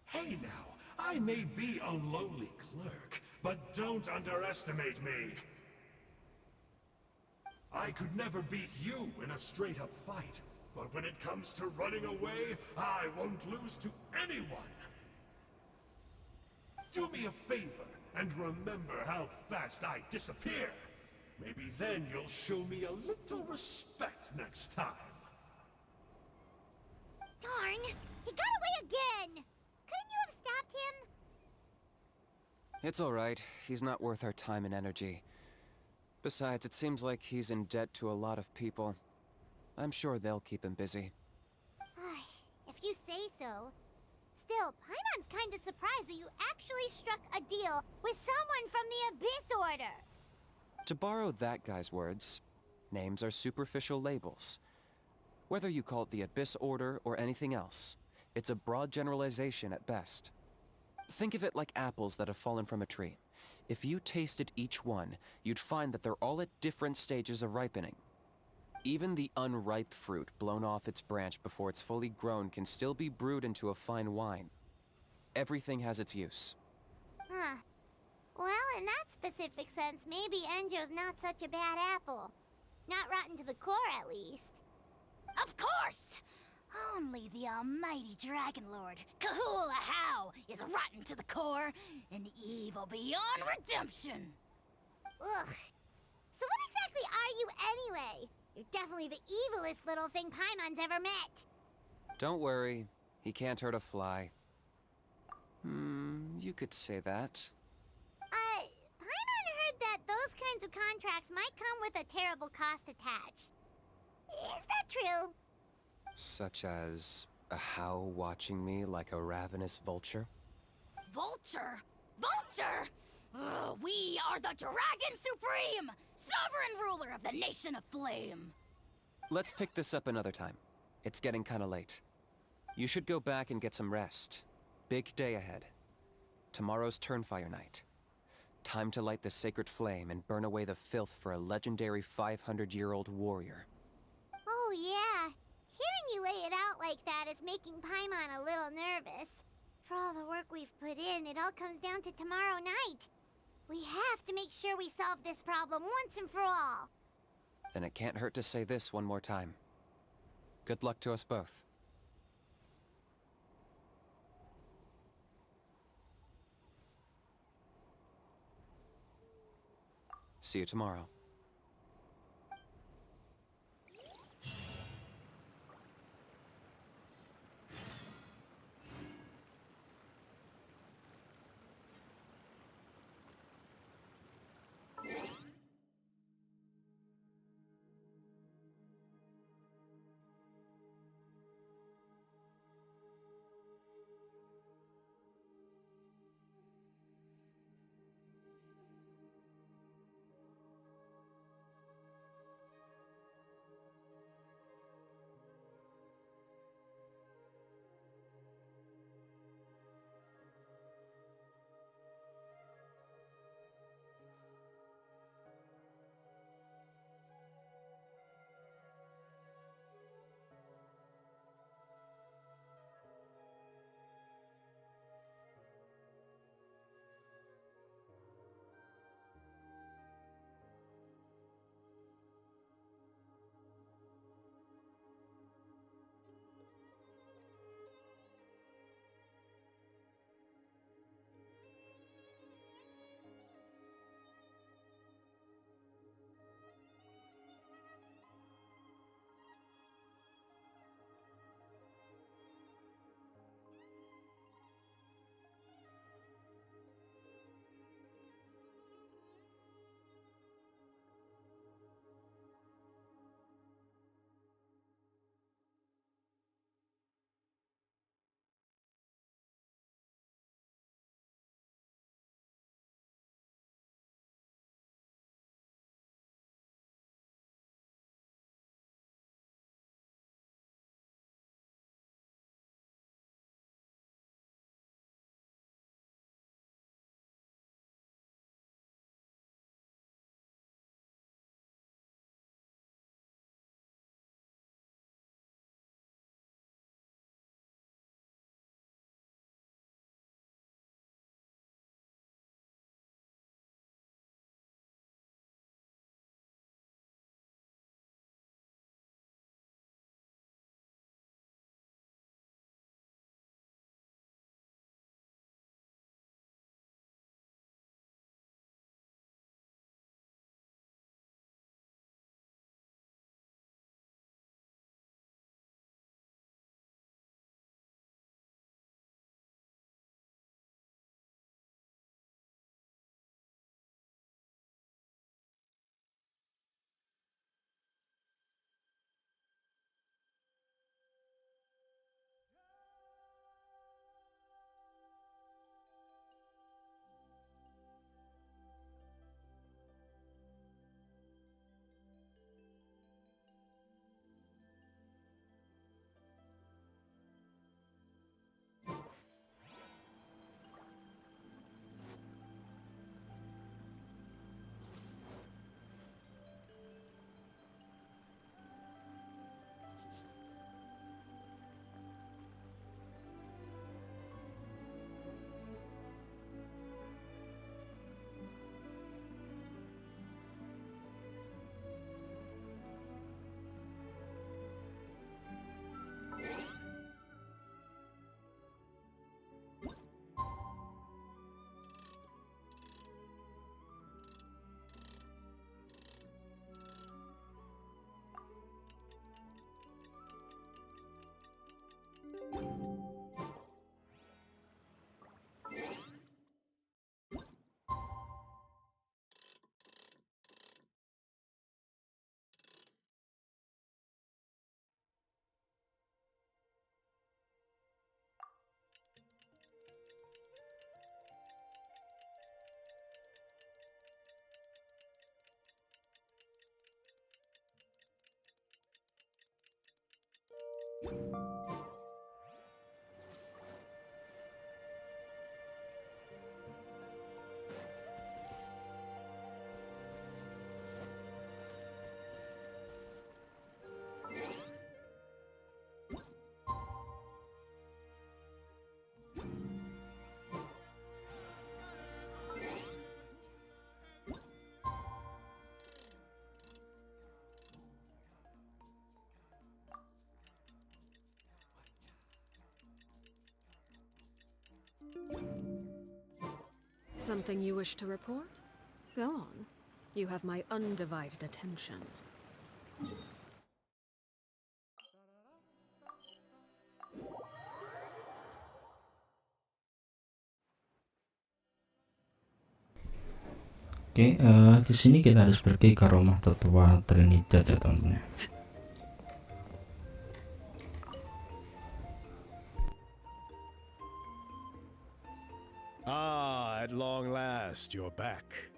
Hey now, I may be a lowly clerk, but don't underestimate me. I could never beat you in a straight-up fight, but when it comes to running away, I won't lose to anyone. Do me a favor and remember how fast I disappear. Maybe then you'll show me a little respect next time. Darn! He got away again! Couldn't you have stopped him? It's alright. He's not worth our time and energy. Besides, it seems like he's in debt to a lot of people. I'm sure they'll keep him busy. If you say so. Still, Paimon's kinda surprised that you actually struck a deal with someone from the Abyss Order. To borrow that guy's words, names are superficial labels. Whether you call it the Abyss Order or anything else, it's a broad generalization at best. Think of it like apples that have fallen from a tree. If you tasted each one, you'd find that they're all at different stages of ripening. Even the unripe fruit blown off its branch before it's fully grown can still be brewed into a fine wine. Everything has its use. Huh. Well, in that specific sense, maybe Enjo's not such a bad apple. Not rotten to the core, at least. Of course! Only the almighty Dragon Lord, Kahula How, is rotten to the core and evil beyond redemption. Ugh. So what exactly are you anyway? You're definitely the evilest little thing Paimon's ever met. Don't worry, he can't hurt a fly. You could say that. Paimon heard that those kinds of contracts might come with a terrible cost attached. Is that true? Such as a How watching me like a ravenous vulture? Vulture? Vulture! We are the Dragon Supreme! Sovereign ruler of the Nation of Flame! Let's pick this up another time. It's getting kinda late. You should go back and get some rest. Big day ahead. Tomorrow's Turnfire night. Time to light the sacred flame and burn away the filth for a legendary 500-year-old warrior. Oh yeah. Hearing you lay it out like that is making Paimon a little nervous. For all the work we've put in, it all comes down to tomorrow night. We have to make sure we solve this problem once and for all. Then it can't hurt to say this one more time. Good luck to us both. See you tomorrow. Something you wish to report? Go on. You have my undivided attention. Oke, di sini kita harus pergi ke rumah tetua Trinidad ya teman-teman. Ah, at long last, you're back.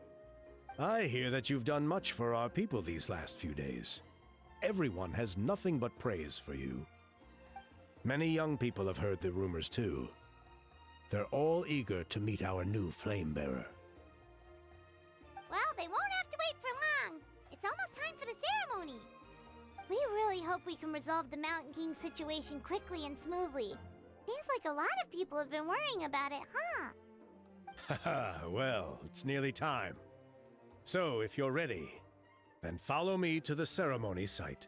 I hear that you've done much for our people these last few days. Everyone has nothing but praise for you. Many young people have heard the rumors too. They're all eager to meet our new flame bearer. Well, they won't have to wait for long. It's almost time for the ceremony. We really hope we can resolve the Mountain King situation quickly and smoothly. Seems like a lot of people have been worrying about it, huh? Haha, well, it's nearly time. So, if you're ready, then follow me to the ceremony site.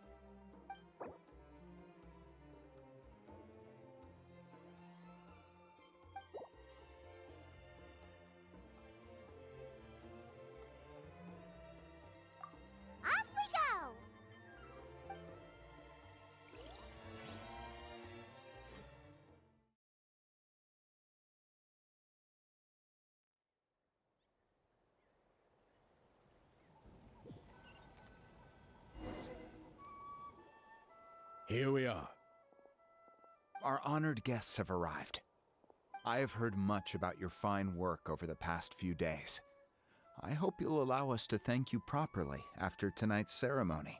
Off we go! Here we are. Our honored guests have arrived. I have heard much about your fine work over the past few days. I hope you'll allow us to thank you properly after tonight's ceremony.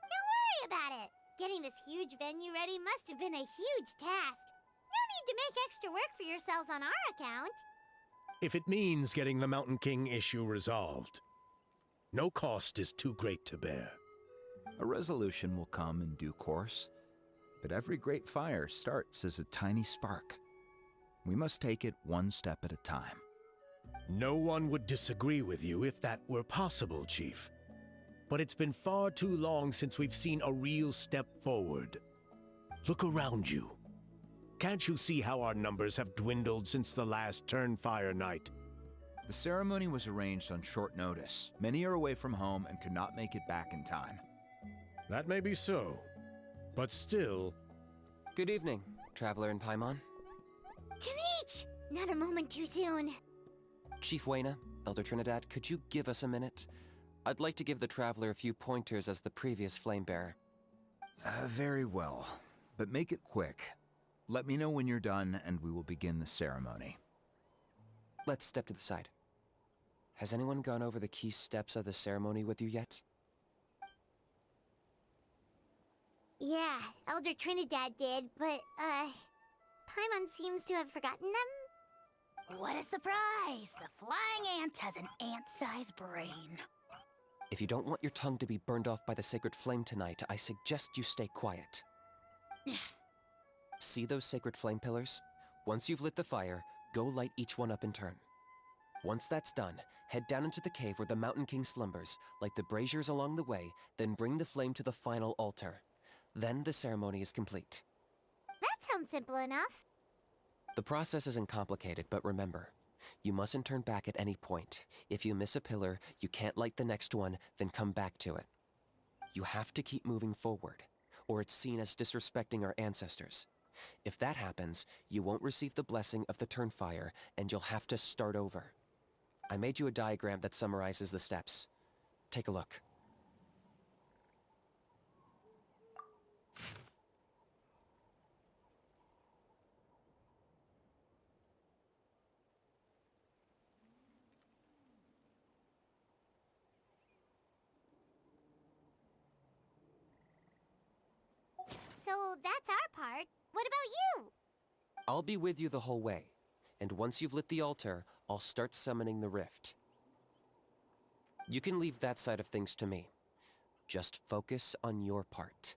Don't worry about it. Getting this huge venue ready must have been a huge task. No need to make extra work for yourselves on our account. If it means getting the Mountain King issue resolved, no cost is too great to bear. A resolution will come in due course, but every great fire starts as a tiny spark. We must take it one step at a time. No one would disagree with you if that were possible, Chief. But it's been far too long since we've seen a real step forward. Look around you. Can't you see how our numbers have dwindled since the last Turnfire night? The ceremony was arranged on short notice. Many are away from home and could not make it back in time. That may be so, but still... Good evening, Traveler in Paimon. Kinich! Not a moment too soon. Chief Wayna, Elder Trinidad, could you give us a minute? I'd like to give the Traveler a few pointers as the previous Flamebearer. Very well, but make it quick. Let me know when you're done and we will begin the ceremony. Let's step to the side. Has anyone gone over the key steps of the ceremony with you yet? Yeah, Elder Trinidad did, but, Paimon seems to have forgotten them? What a surprise! The flying ant has an ant-sized brain. If you don't want your tongue to be burned off by the sacred flame tonight, I suggest you stay quiet. See those sacred flame pillars? Once you've lit the fire, go light each one up in turn. Once that's done, head down into the cave where the Mountain King slumbers, light the braziers along the way, then bring the flame to the final altar. Then the ceremony is complete. That sounds simple enough. The process isn't complicated, but remember, you mustn't turn back at any point. If you miss a pillar, you can't light the next one, then come back to it. You have to keep moving forward, or it's seen as disrespecting our ancestors. If that happens, you won't receive the blessing of the Turnfire, and you'll have to start over. I made you a diagram that summarizes the steps. Take a look. So that's our part. What about you? I'll be with you the whole way, and once you've lit the altar, I'll start summoning the rift. You can leave that side of things to me. Just focus on your part.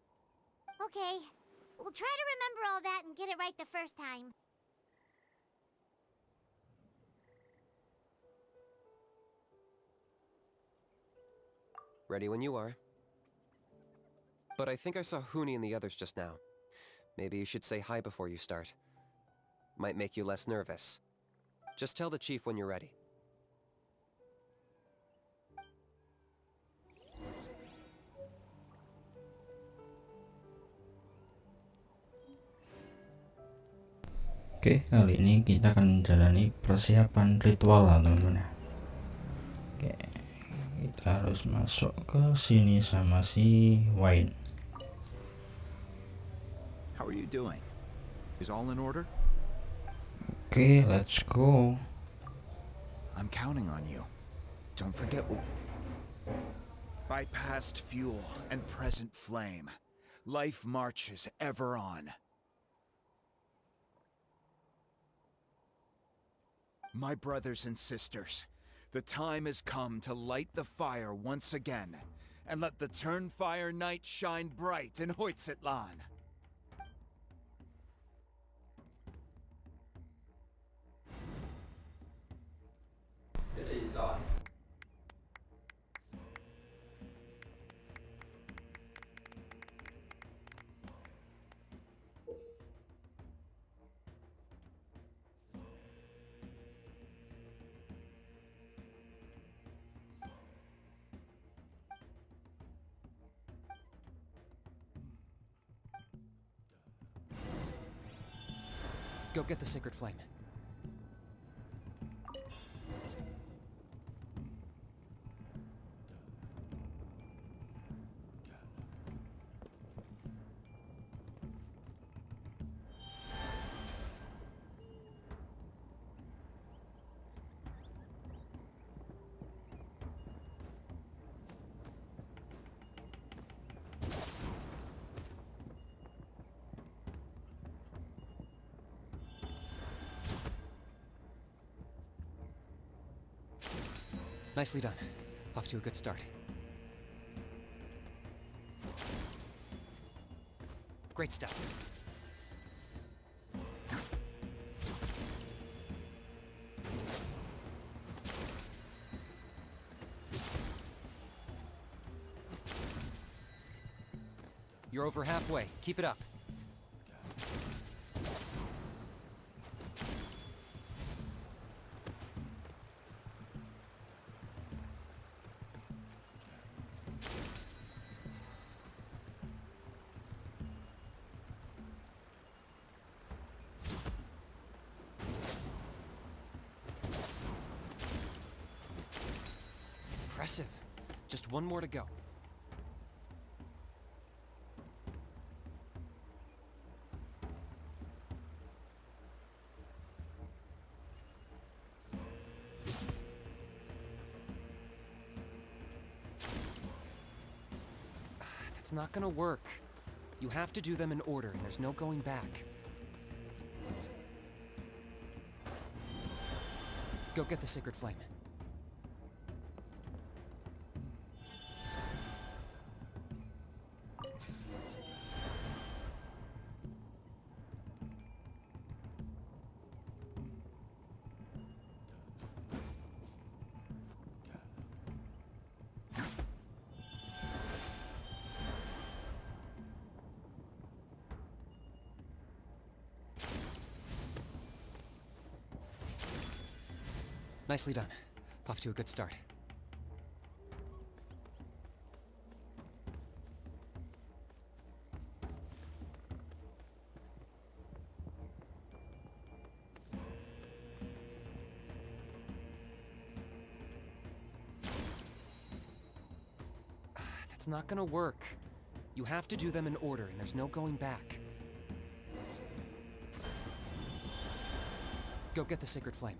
Okay. We'll try to remember all that and get it right the first time. Ready when you are. But I think I saw Huni and the others just now. Maybe you should say hi before you start. Might make you less nervous. Just tell the chief when you're ready. Oke, kali ini kita akan menjalani persiapan ritual lah teman-teman. Oke, kita harus masuk ke sini sama si Wine. How are you doing? Is all in order? Oke, let's go. I'm counting on you. Don't forget. By past fuel and present flame, life marches ever on. My brothers and sisters, the time has come to light the fire once again, and let the Turnfire night shine bright in Hoytzitlan. Go get the sacred flame. Nicely done. Off to a good start. Great stuff. You're over halfway. Keep it up. Impressive. Just one more to go. That's not gonna work. You have to do them in order, and there's no going back. Go get the sacred flame. Nicely done. Off to a good start. That's not gonna work. You have to do them in order, and there's no going back. Go get the sacred flame.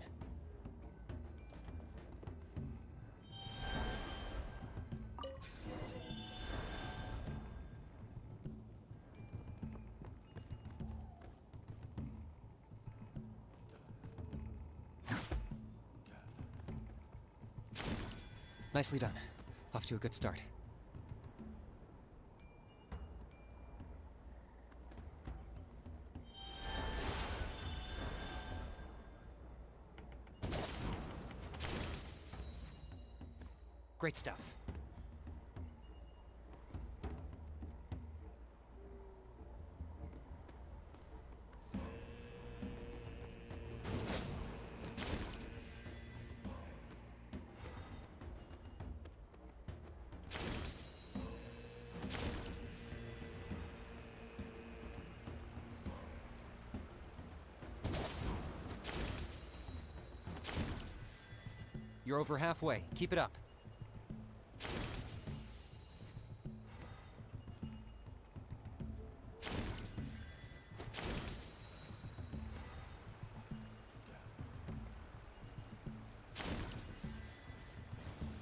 Nicely done. Off to a good start. Great stuff. You're over halfway. Keep it up.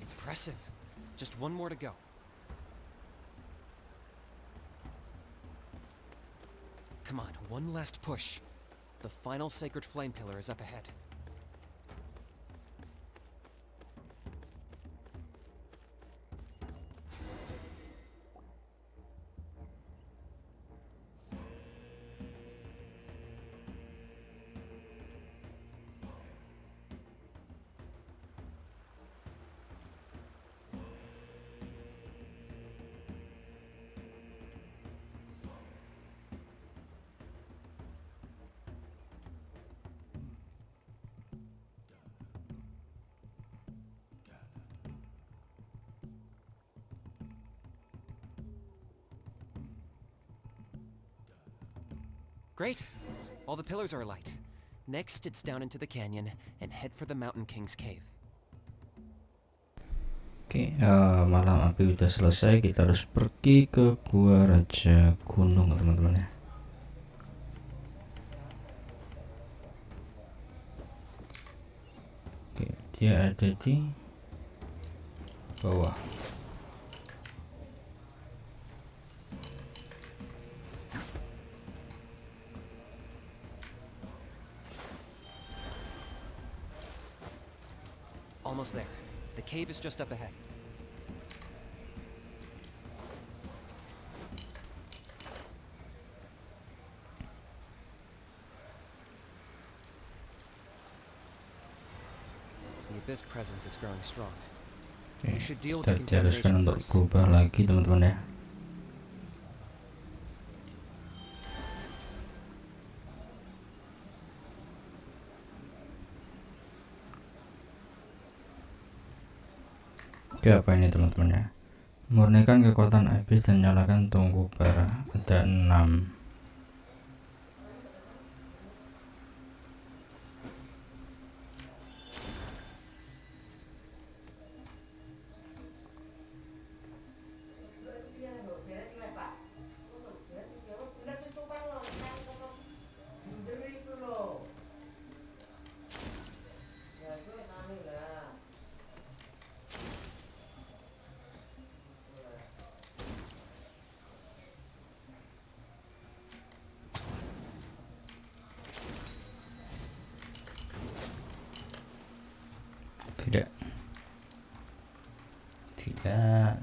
Impressive. Just one more to go. Come on, one last push. The final sacred flame pillar is up ahead. Great. All the pillars are alight. Next, it's down into the canyon and head for the Mountain King's cave. Oke, malam api udah selesai. Kita harus pergi ke gua Raja Gunung, teman-teman ya. Oke, dia ada di bawah. Almost there. The cave is just up ahead. The abyss presence is growing strong. Oke, We should deal with kita the diharuskan contamination untuk first. berubah lagi, teman-teman ya. Oke, apa ini teman-teman ya? Murnikan kekuatan abyss dan nyalakan tungku bara. Ada 6.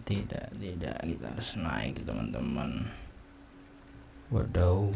Tidak, kita harus naik teman-teman. Waduh.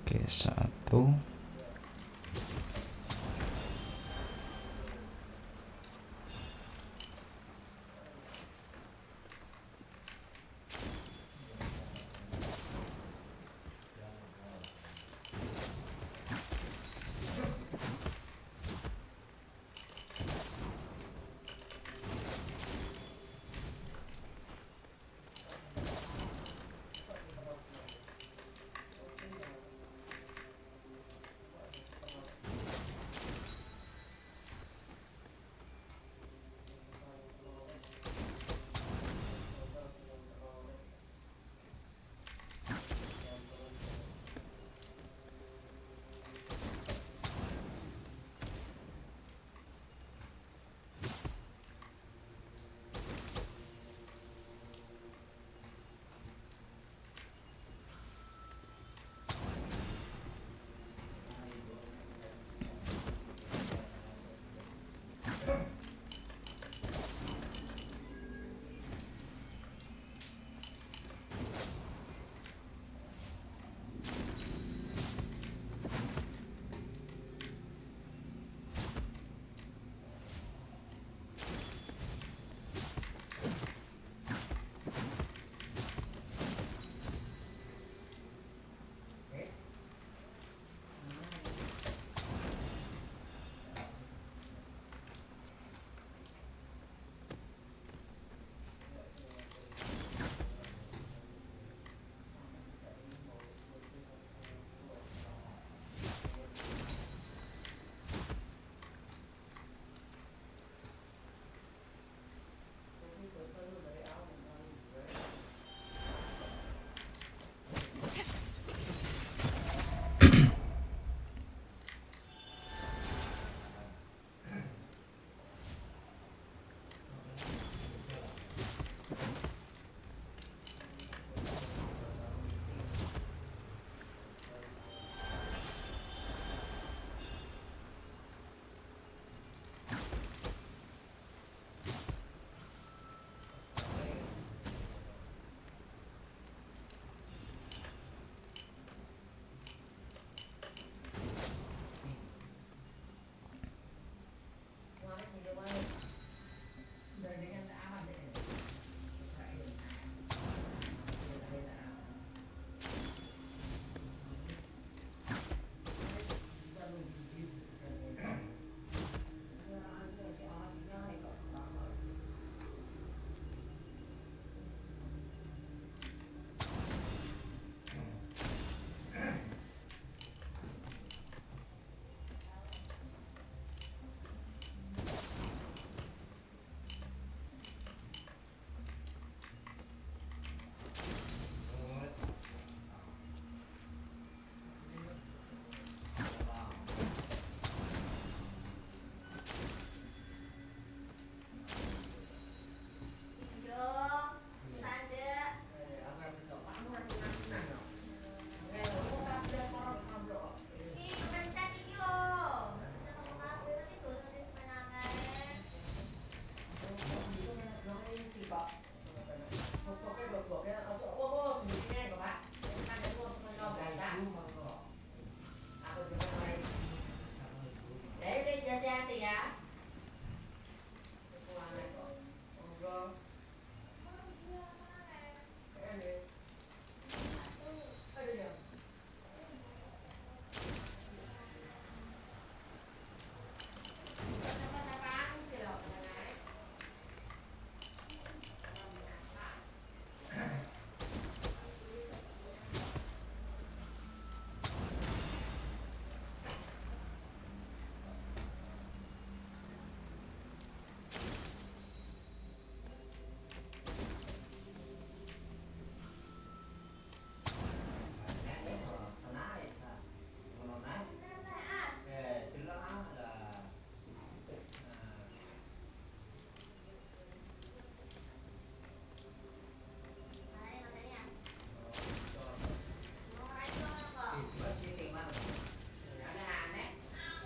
Oke, 1.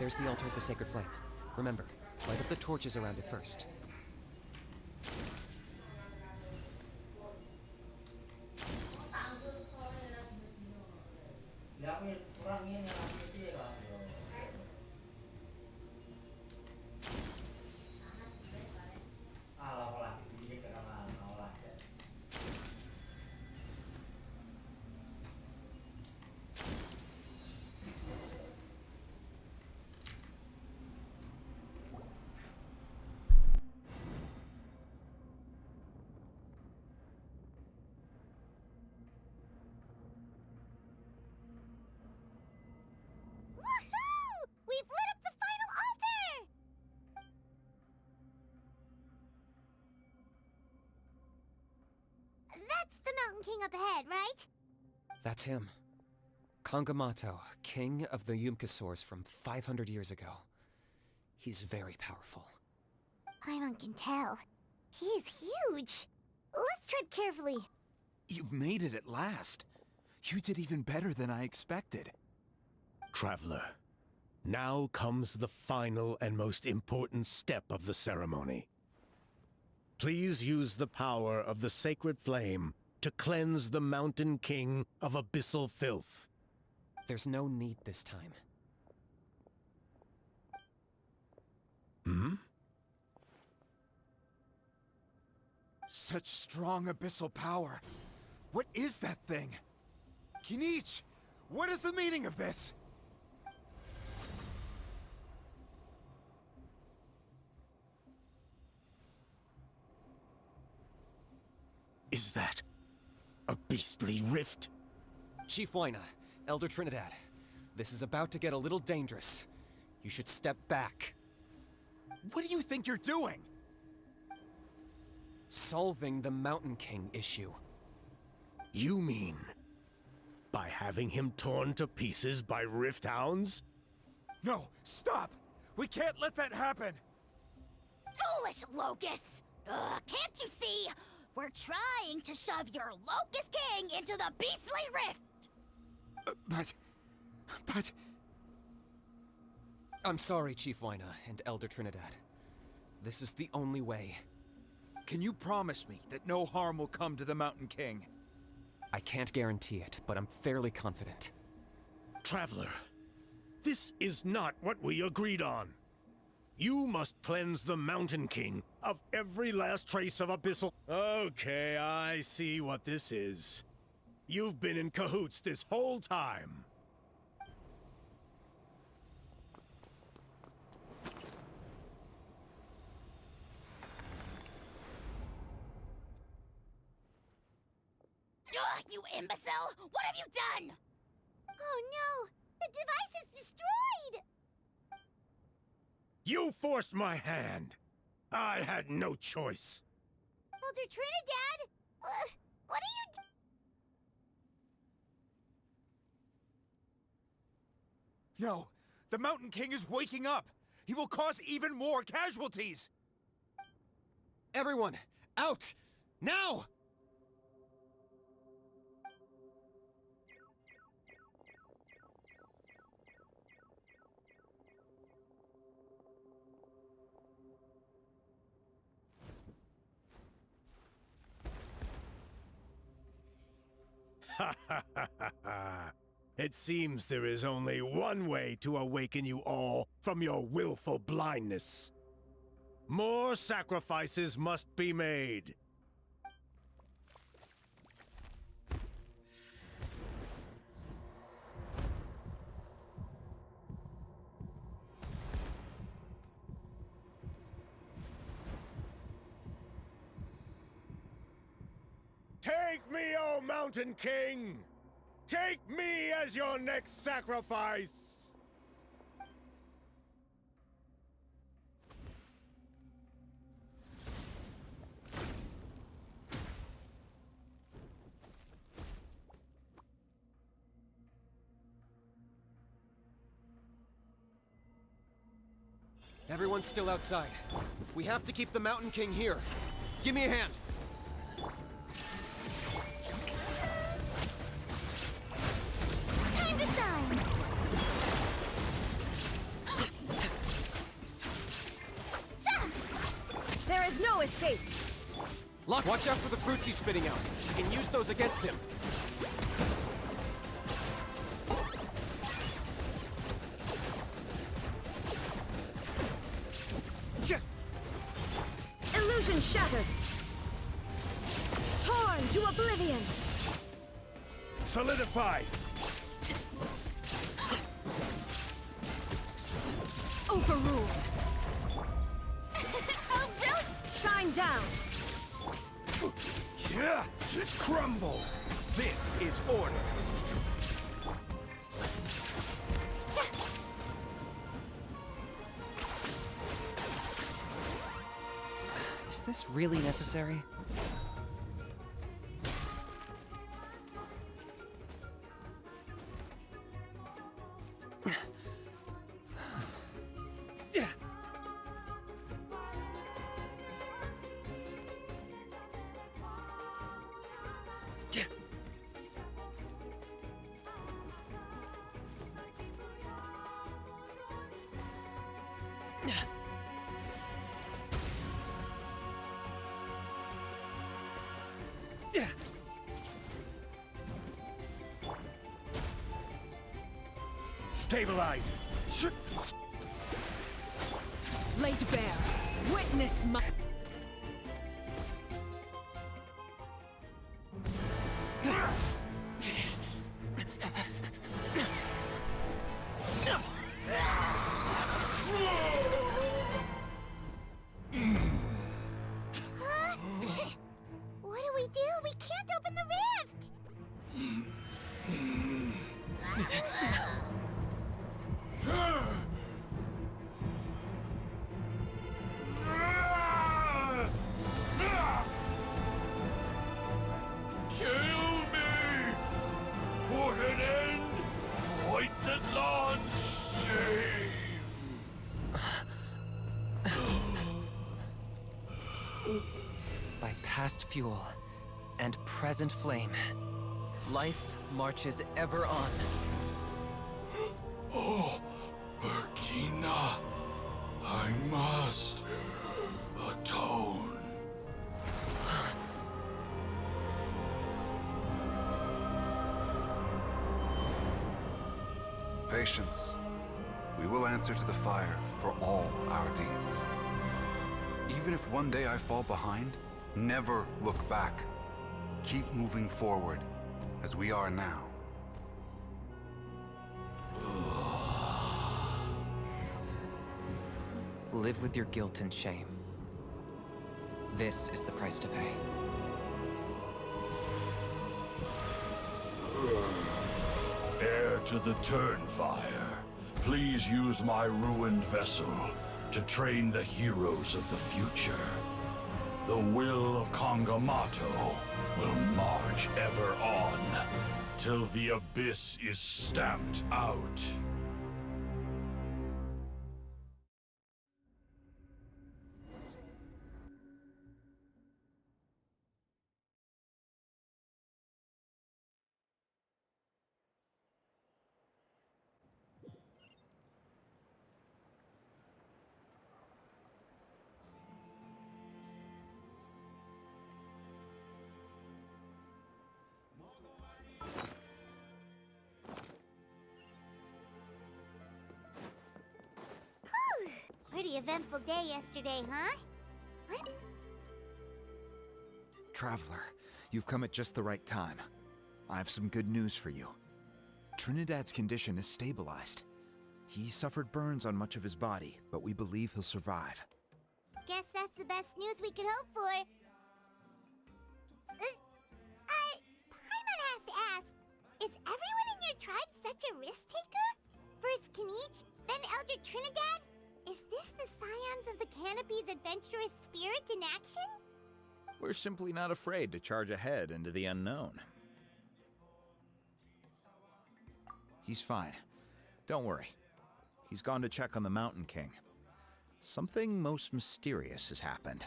There's the altar of the sacred flame. Remember, light up the torches around it first. Woohoo! We've lit up the final altar! That's the Mountain King up ahead, right? That's him. Kangamato, king of the Yumkasaurs from 500 years ago. He's very powerful. Paimon can tell. He's huge. Let's tread carefully. You've made it at last. You did even better than I expected. Traveler, now comes the final and most important step of the ceremony. Please use the power of the sacred flame to cleanse the Mountain King of abyssal filth. There's no need this time. Hmm? Such strong abyssal power. What is that thing? Kinich, what is the meaning of this? Is that a beastly rift? Chief Wyna, Elder Trinidad, this is about to get a little dangerous. You should step back. What do you think you're doing? Solving the Mountain King issue. You mean by having him torn to pieces by rift hounds? No, stop! We can't let that happen! Foolish Locust! Can't you see? We're trying to shove your Locust King into the beastly rift! But... I'm sorry, Chief Wyna and Elder Trinidad. This is the only way. Can you promise me that no harm will come to the Mountain King? I can't guarantee it, but I'm fairly confident. Traveler, this is not what we agreed on. You must cleanse the Mountain King of every last trace of abyssal... Okay, I see what this is. You've been in cahoots this whole time. You imbecile! What have you done? Oh no! The device is destroyed! You forced my hand. I had no choice. Elder Trinidad? What are you No, the Mountain King is waking up! He will cause even more casualties! Everyone, out! Now! Ha ha ha ha ha! It seems there is only one way to awaken you all from your willful blindness. More sacrifices must be made. Take me, O Mountain King! Take me as your next sacrifice! Everyone's still outside. We have to keep the Mountain King here. Give me a hand. Time to shine! No escape! Watch out for the fruits he's spitting out. You can use those against him. Illusion shattered! Torn to oblivion! Solidify! Overruled! Oh, really? Shine down! Yeah! Crumble! This is order! Is this really necessary? Stabilize! Laid bare. Witness my... What do we do? We can't open the rift! Kill me! Put an end to White's at launch shame! By past fuel and present flame, life marches ever on. Oh, Bergema, I must atone. Patience. We will answer to the fire for all our deeds. Even if one day I fall behind, never look back. Keep moving forward, as we are now. Live with your guilt and shame. This is the price to pay. Heir to the Turnfire, please use my ruined vessel to train the heroes of the future. The will of Kangamato will march ever on, till the abyss is stamped out. Pretty eventful day yesterday, huh? What? Traveler, you've come at just the right time. I have some good news for you. Trinidad's condition is stabilized. He suffered burns on much of his body, but we believe he'll survive. Guess that's the best news we could hope for. Paimon has to ask, is everyone in your tribe such a risk-taker? First Kinich, then Elder Trinidad? Is this the scions of the Canopy's adventurous spirit in action? We're simply not afraid to charge ahead into the unknown. He's fine. Don't worry. He's gone to check on the Mountain King. Something most mysterious has happened.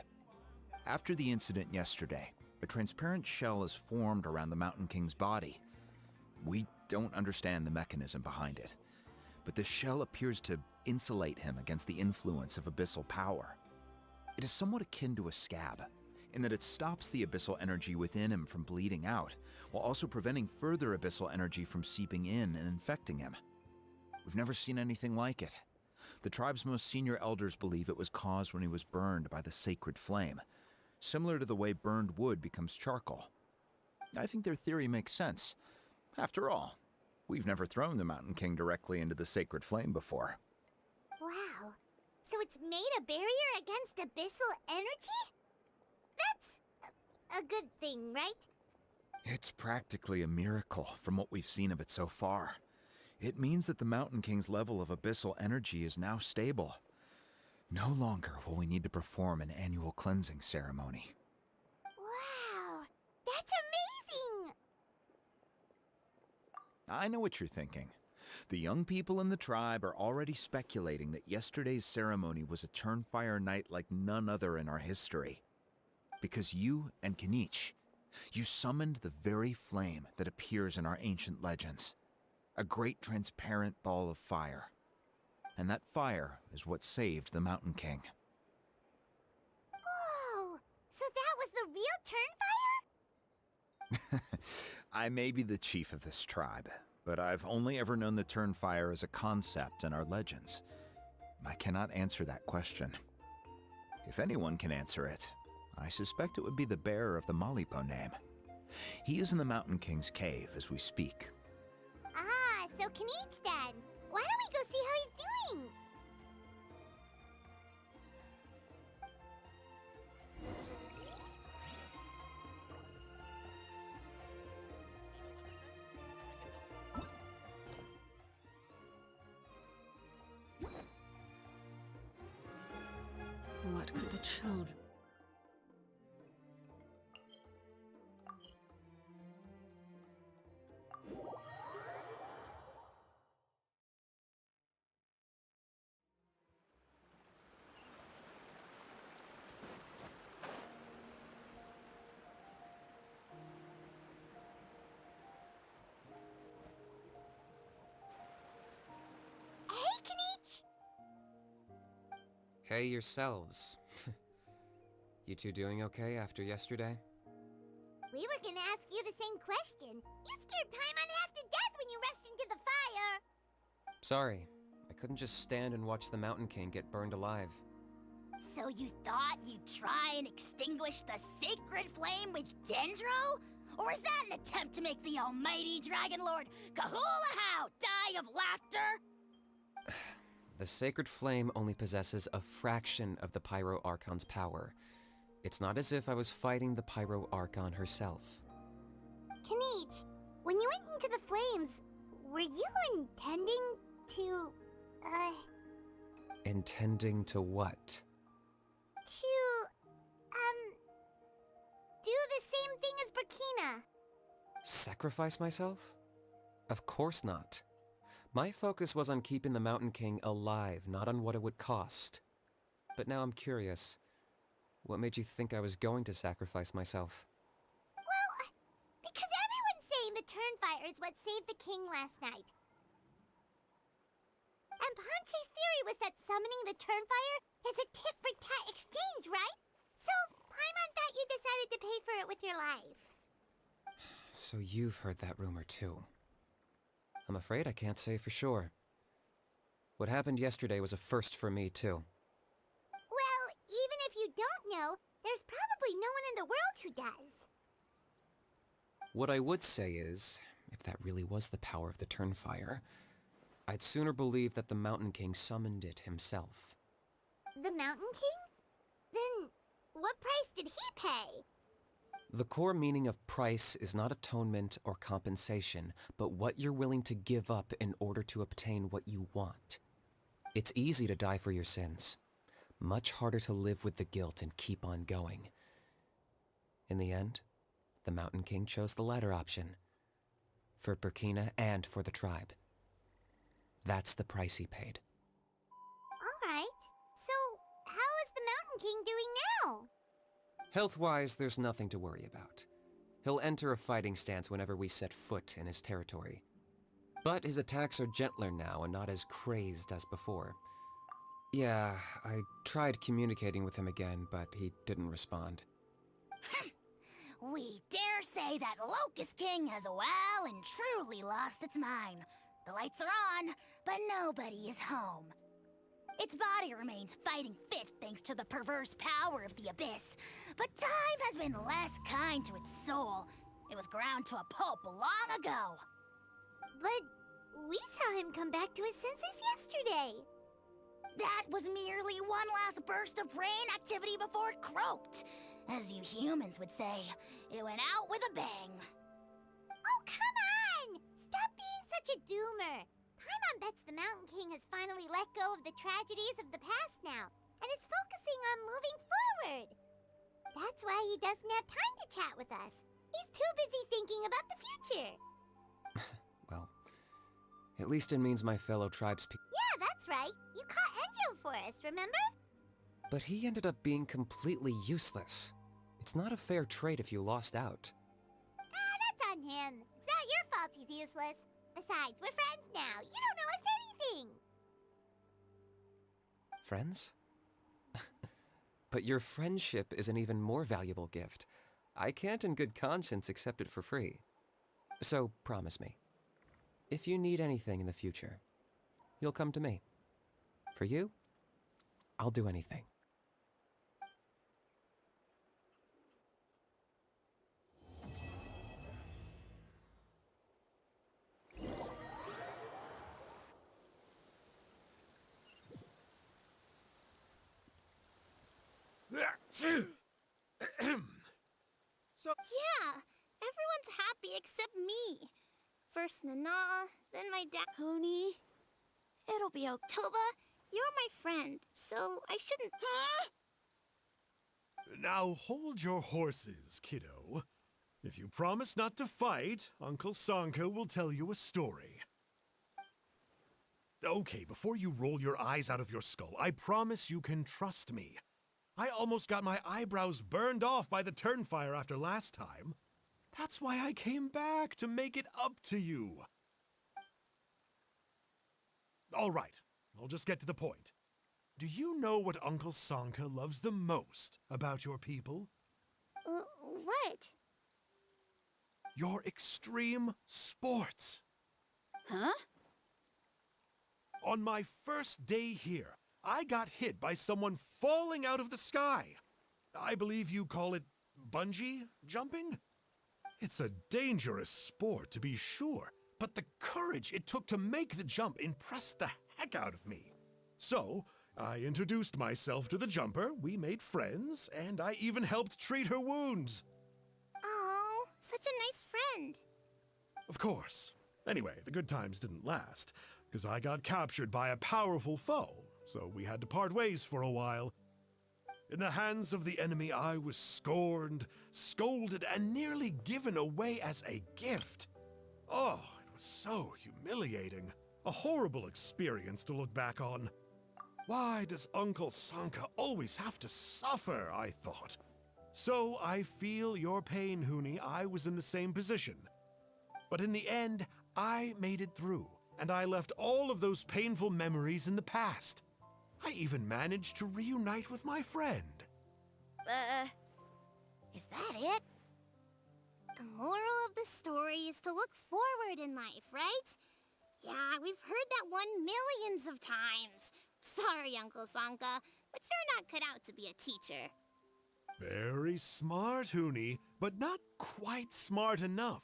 After the incident yesterday, a transparent shell is formed around the Mountain King's body. We don't understand the mechanism behind it, but the shell appears to insulate him against the influence of abyssal power. It is somewhat akin to a scab, in that it stops the abyssal energy within him from bleeding out, while also preventing further abyssal energy from seeping in and infecting him. We've never seen anything like it. The tribe's most senior elders believe it was caused when he was burned by the sacred flame, similar to the way burned wood becomes charcoal. I think their theory makes sense. After all, we've never thrown the Mountain King directly into the sacred flame before. Wow. So it's made a barrier against abyssal energy? That's a good thing, right? It's practically a miracle from what we've seen of it so far. It means that the Mountain King's level of abyssal energy is now stable. No longer will we need to perform an annual cleansing ceremony. Wow, that's amazing! I know what you're thinking. The young people in the tribe are already speculating that yesterday's ceremony was a Turnfire night like none other in our history. Because you and Kinich, you summoned the very flame that appears in our ancient legends. A great transparent ball of fire. And that fire is what saved the Mountain King. Whoa! So that was the real Turnfire? I may be the chief of this tribe, but I've only ever known the Turnfire as a concept in our legends. I cannot answer that question. If anyone can answer it, I suspect it would be the bearer of the Malipo name. He is in the Mountain King's cave as we speak. Ah, so Kinich then. Why don't we go see how he's doing? What could the children... Hey, Kinich! Hey yourselves. You two doing okay after yesterday? We were gonna ask you the same question. You scared Paimon half to death when you rushed into the fire. Sorry, I couldn't just stand and watch the Mountain King get burned alive. So you thought you'd try and extinguish the sacred flame with Dendro? Or is that an attempt to make the almighty Dragon Lord Kahulahau die of laughter? The sacred flame only possesses a fraction of the Pyro Archon's power. It's not as if I was fighting the Pyro Archon herself. Kinich, when you went into the flames, were you intending to, Intending to what? do the same thing as Burkina? Sacrifice myself? Of course not. My focus was on keeping the Mountain King alive, not on what it would cost. But now I'm curious. What made you think I was going to sacrifice myself? Well, because everyone's saying the Turnfire is what saved the king last night. And Ponche's theory was that summoning the Turnfire is a tit-for-tat exchange, right? So, Paimon thought you decided to pay for it with your life. So you've heard that rumor too. I'm afraid I can't say for sure. What happened yesterday was a first for me too. Well, even if you don't know, there's probably no one in the world who does. What I would say is, if that really was the power of the Turnfire, I'd sooner believe that the Mountain King summoned it himself. The Mountain King? Then, what price did he pay? The core meaning of price is not atonement or compensation, but what you're willing to give up in order to obtain what you want. It's easy to die for your sins. Much harder to live with the guilt and keep on going. In the end, the Mountain King chose the latter option. For Burkina and for the tribe. That's the price he paid. Alright, so how is the Mountain King doing now? Health-wise, there's nothing to worry about. He'll enter a fighting stance whenever we set foot in his territory. But his attacks are gentler now and not as crazed as before. Yeah, I tried communicating with him again, but he didn't respond. We dare say that Locust King has well and truly lost its mind. The lights are on, but nobody is home. Its body remains fighting fit thanks to the perverse power of the Abyss, but time has been less kind to its soul. It was ground to a pulp long ago. But we saw him come back to his senses yesterday. That was merely one last burst of brain activity before it croaked. As you humans would say, it went out with a bang. Oh, come on! Stop being such a doomer. Paimon bets the Mountain King has finally let go of the tragedies of the past now, and is focusing on moving forward. That's why he doesn't have time to chat with us. He's too busy thinking about the future. Well, at least it means my fellow tribespeople. Yeah, that's right. You caught Enjo for us, remember? But he ended up being completely useless. It's not a fair trade if you lost out. That's on him. It's not your fault he's useless. Besides, we're friends now. You don't know us anything. Friends? But your friendship is an even more valuable gift. I can't in good conscience accept it for free. So promise me, if you need anything in the future, you'll come to me. For you, I'll do anything. Yeah, everyone's happy except me. First Nana, then my dad. Honey, it'll be okay. Toba, you're my friend, so I shouldn't. Huh? Now hold your horses, kiddo. If you promise not to fight, Uncle Sanka will tell you a story. Okay, before you roll your eyes out of your skull, I promise you can trust me. I almost got my eyebrows burned off by the turnfire after last time. That's why I came back, to make it up to you. All right, I'll just get to the point. Do you know what Uncle Sanka loves the most about your people? What? Your extreme sports. Huh? On my first day here, I got hit by someone falling out of the sky. I believe you call it bungee jumping? It's a dangerous sport, to be sure, but the courage it took to make the jump impressed the heck out of me. So, I introduced myself to the jumper, we made friends, and I even helped treat her wounds. Oh, such a nice friend. Of course. Anyway, the good times didn't last, because I got captured by a powerful foe, so we had to part ways for a while. In the hands of the enemy, I was scorned, scolded, and nearly given away as a gift. Oh, it was so humiliating. A horrible experience to look back on. Why does Uncle Sanka always have to suffer, I thought. So I feel your pain, Huni. I was in the same position. But in the end, I made it through, and I left all of those painful memories in the past. I even managed to reunite with my friend. Is that it? The moral of the story is to look forward in life, right? Yeah, we've heard that one millions of times. Sorry, Uncle Sanka, but you're not cut out to be a teacher. Very smart, Huni, but not quite smart enough.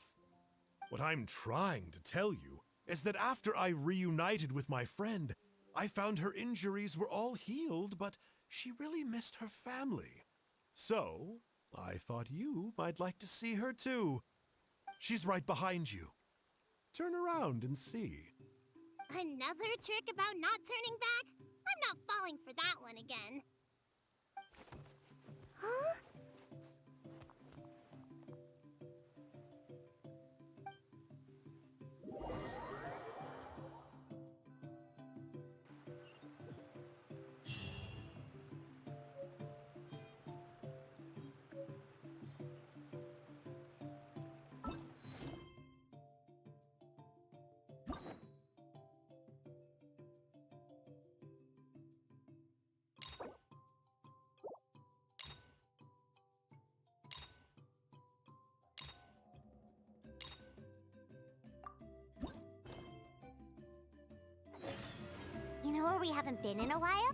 What I'm trying to tell you is that after I reunited with my friend, I found her injuries were all healed, but she really missed her family. So, I thought you might like to see her too. She's right behind you. Turn around and see. Another trick about not turning back? I'm not falling for that one again. Huh? know where we haven't been in a while?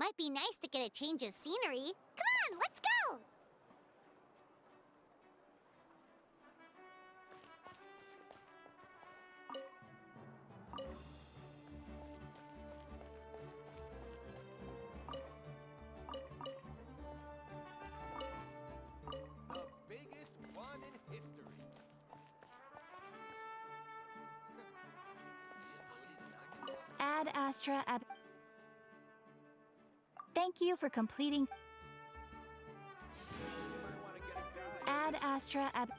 Might be nice to get a change of scenery. Come on, let's go! The biggest one in history. Ad Astra Ab. Thank you for completing. Ad Astra Ab.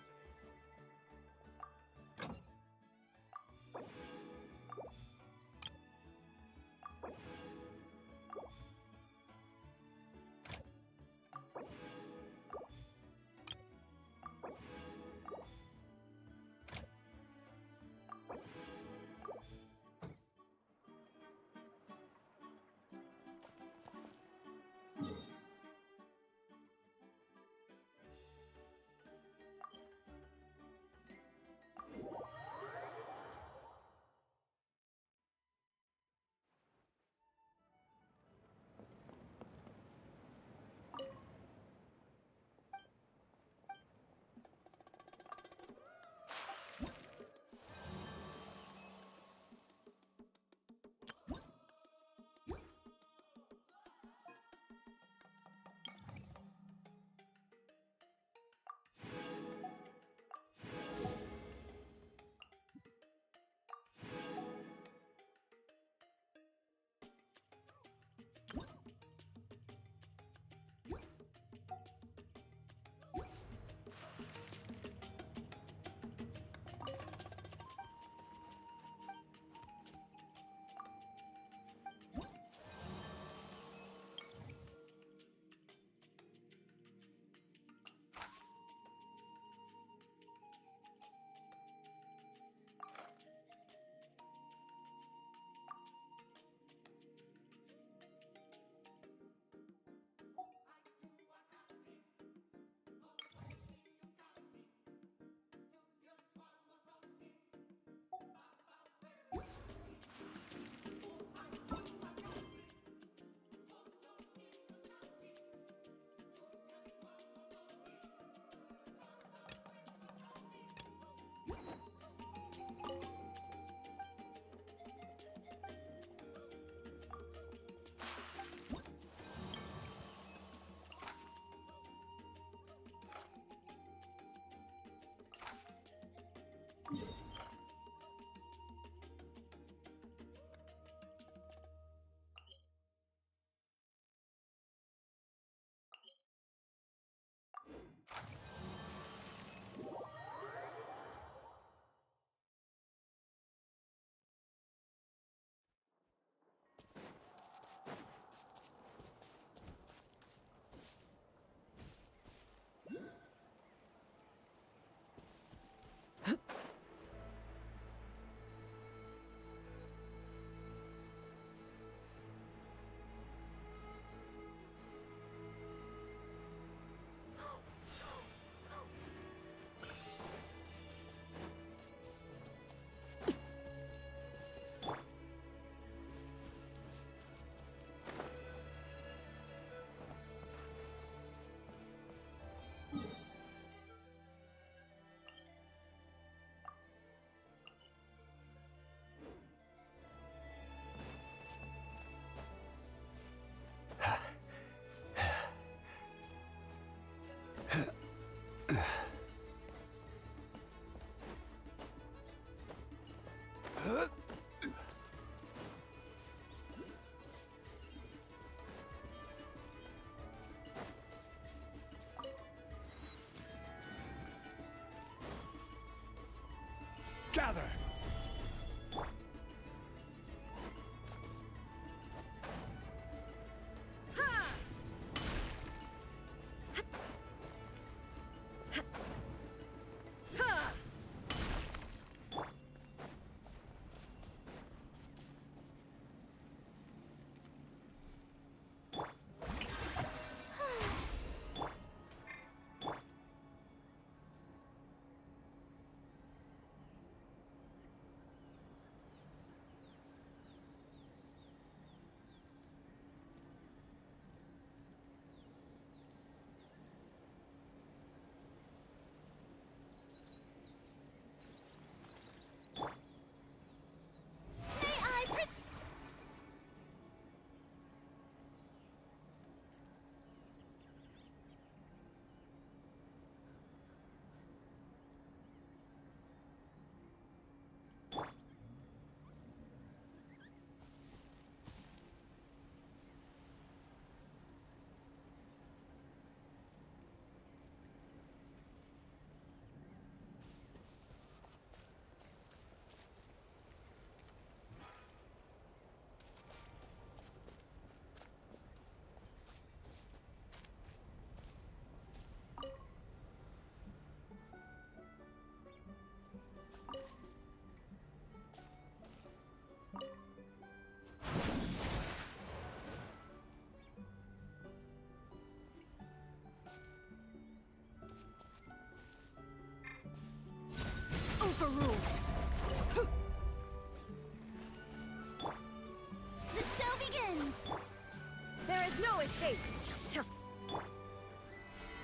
No escape!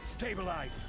Stabilize!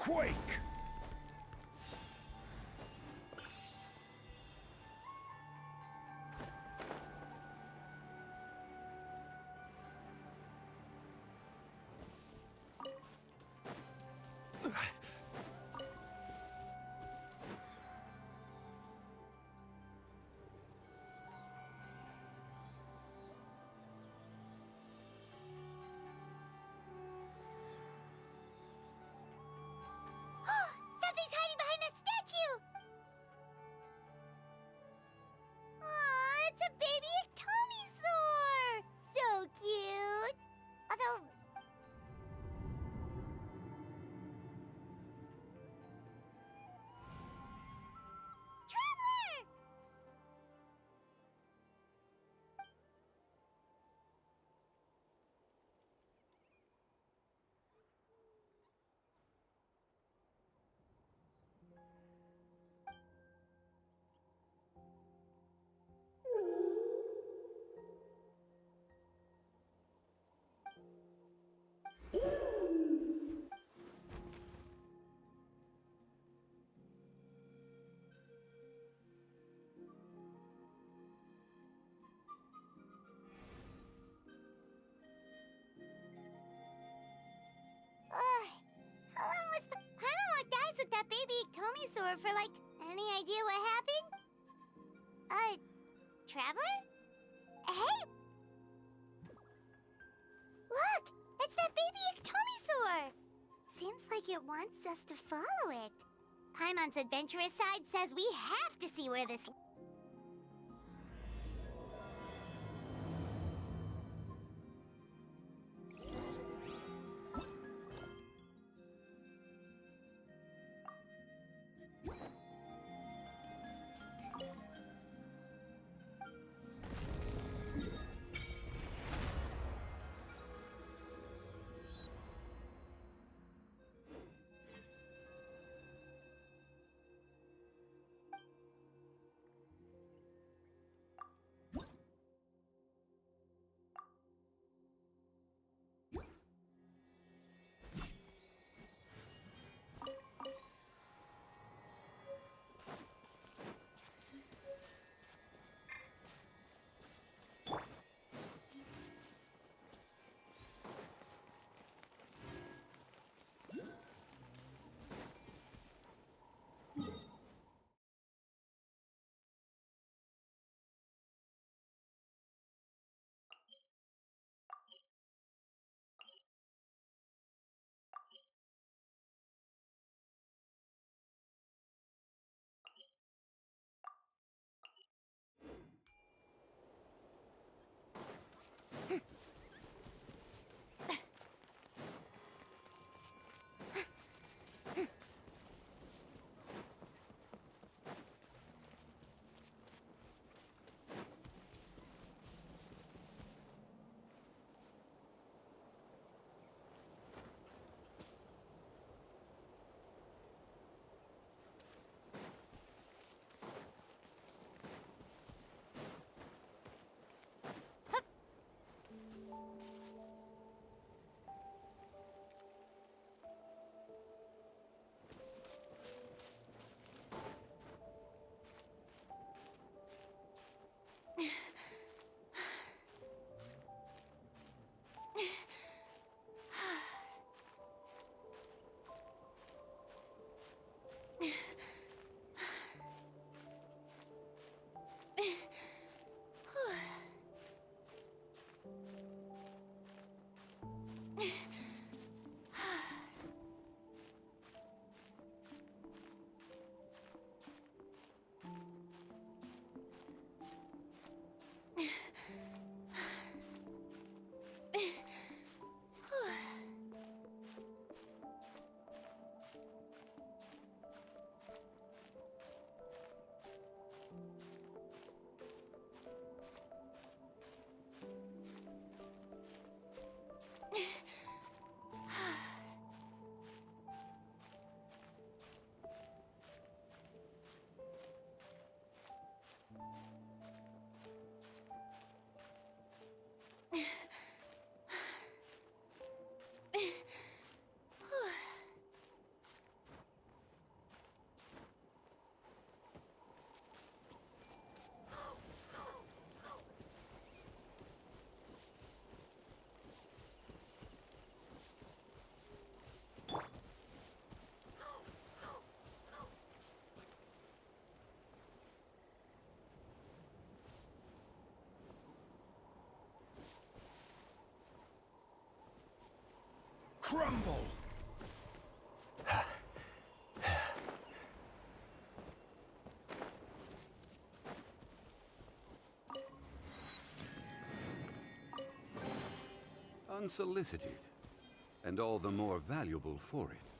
quake! Something's hiding behind that statue! Aw, it's a baby Ectomisaur! So cute! Although... Traveler! I haven't locked eyes with that baby Ectomisaur for like any idea what happened? Traveler? Hey! Look! It's that baby Ectomisaur! Seems like it wants us to follow it. Paimon's adventurous side says we have to see where this... crumble! Unsolicited, and all the more valuable for it.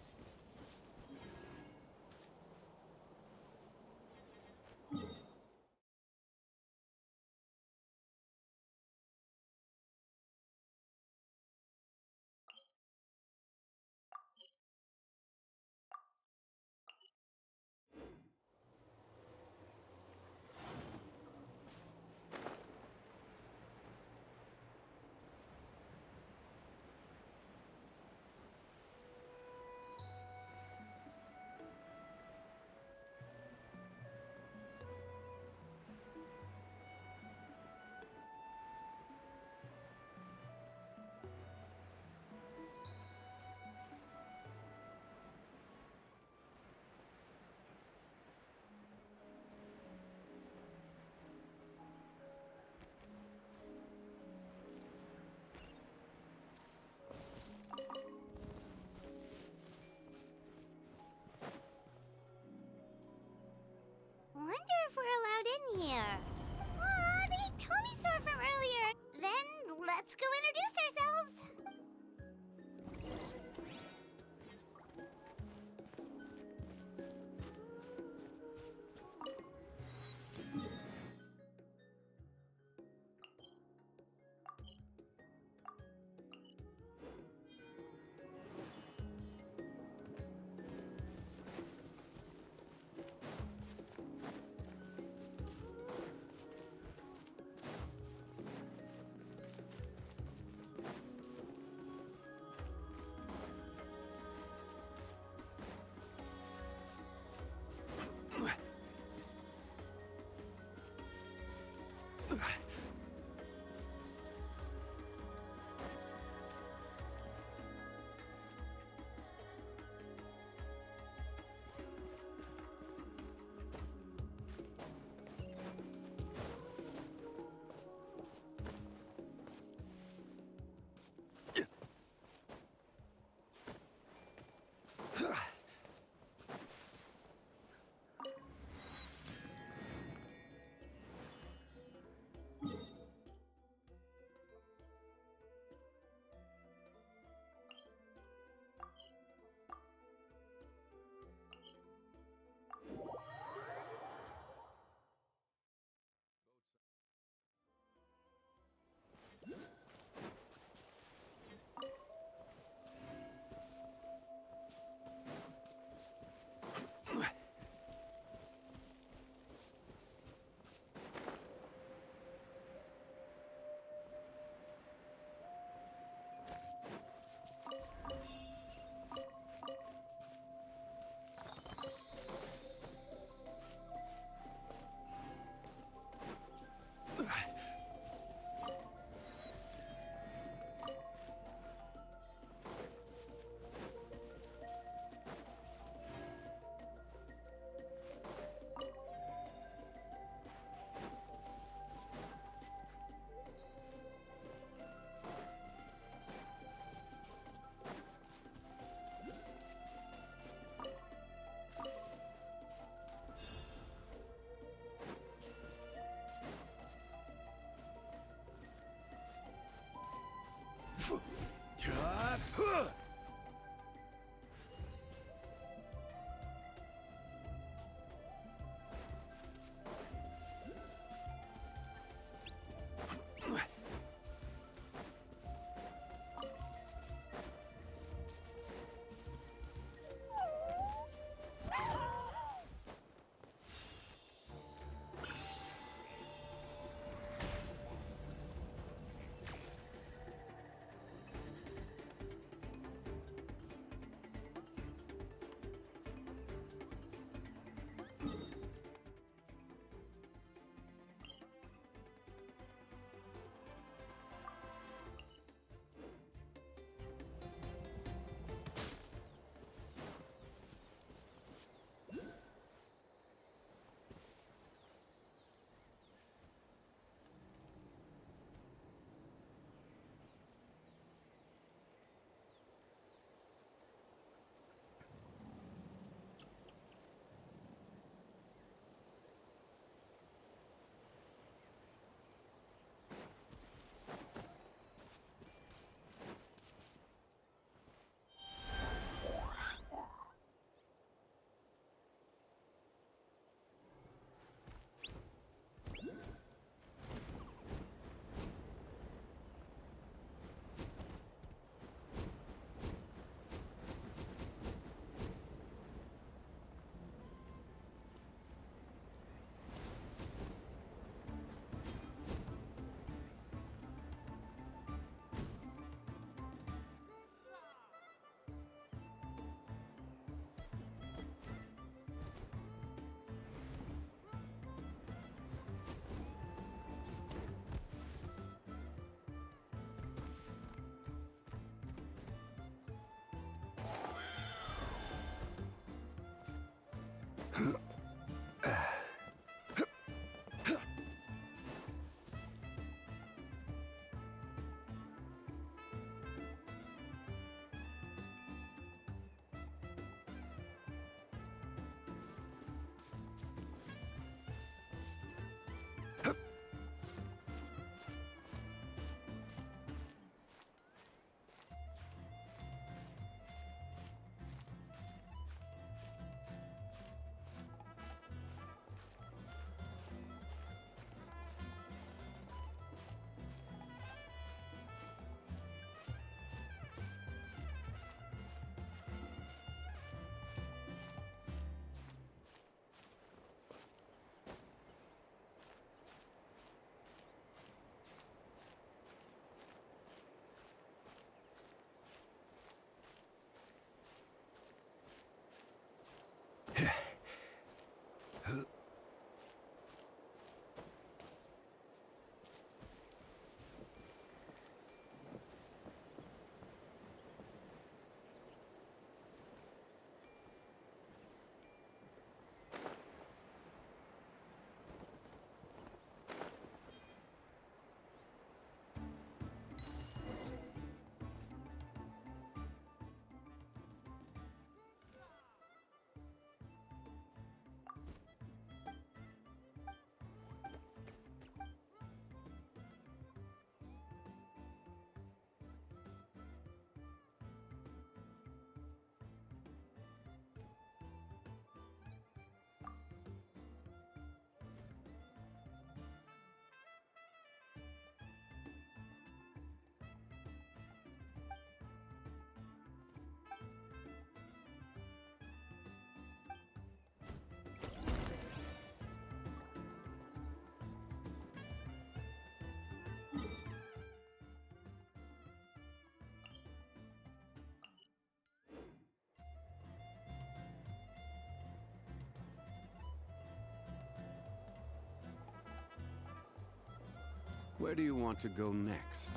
Where do you want to go next?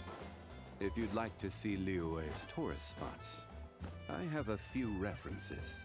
If you'd like to see Liyue's tourist spots, I have a few references.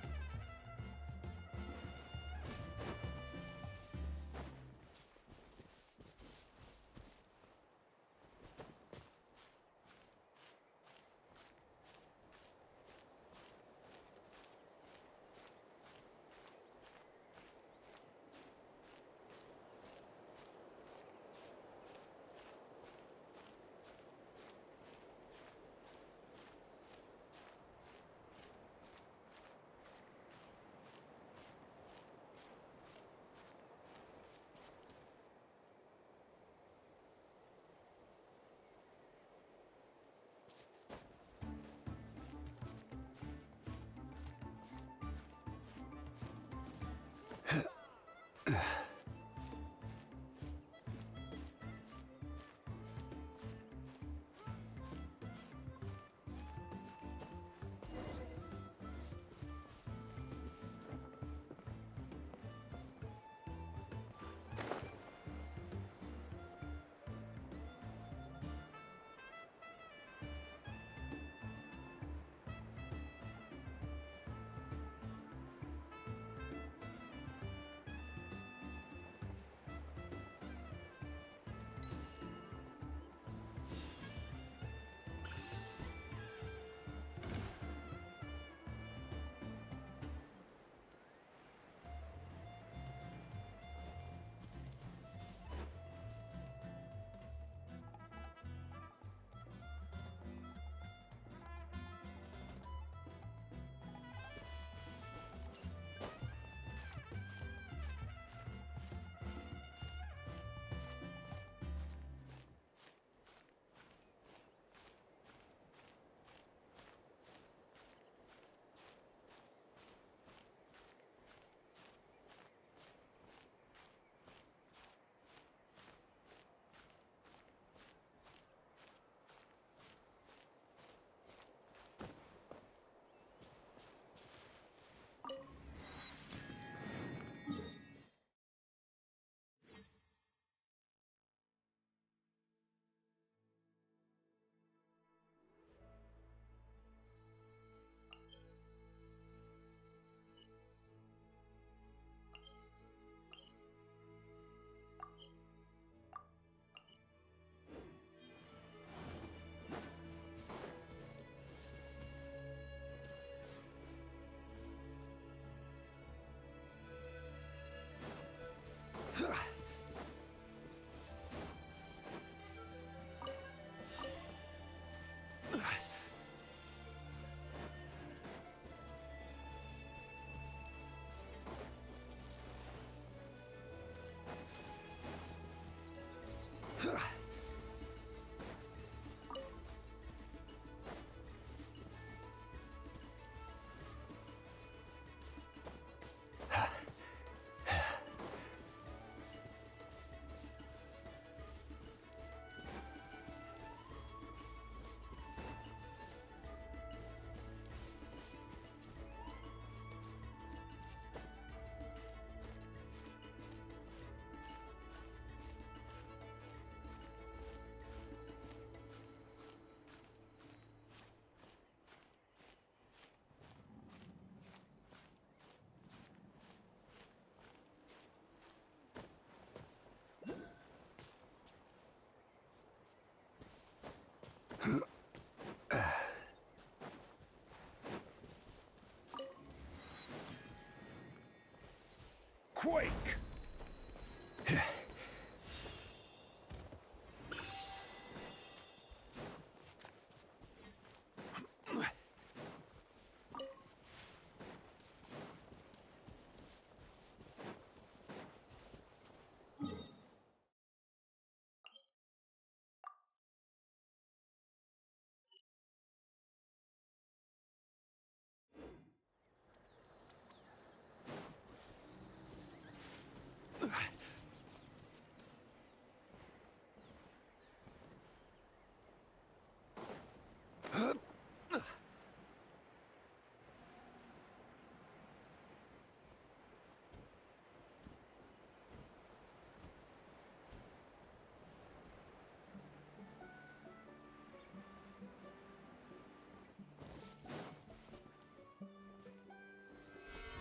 quake!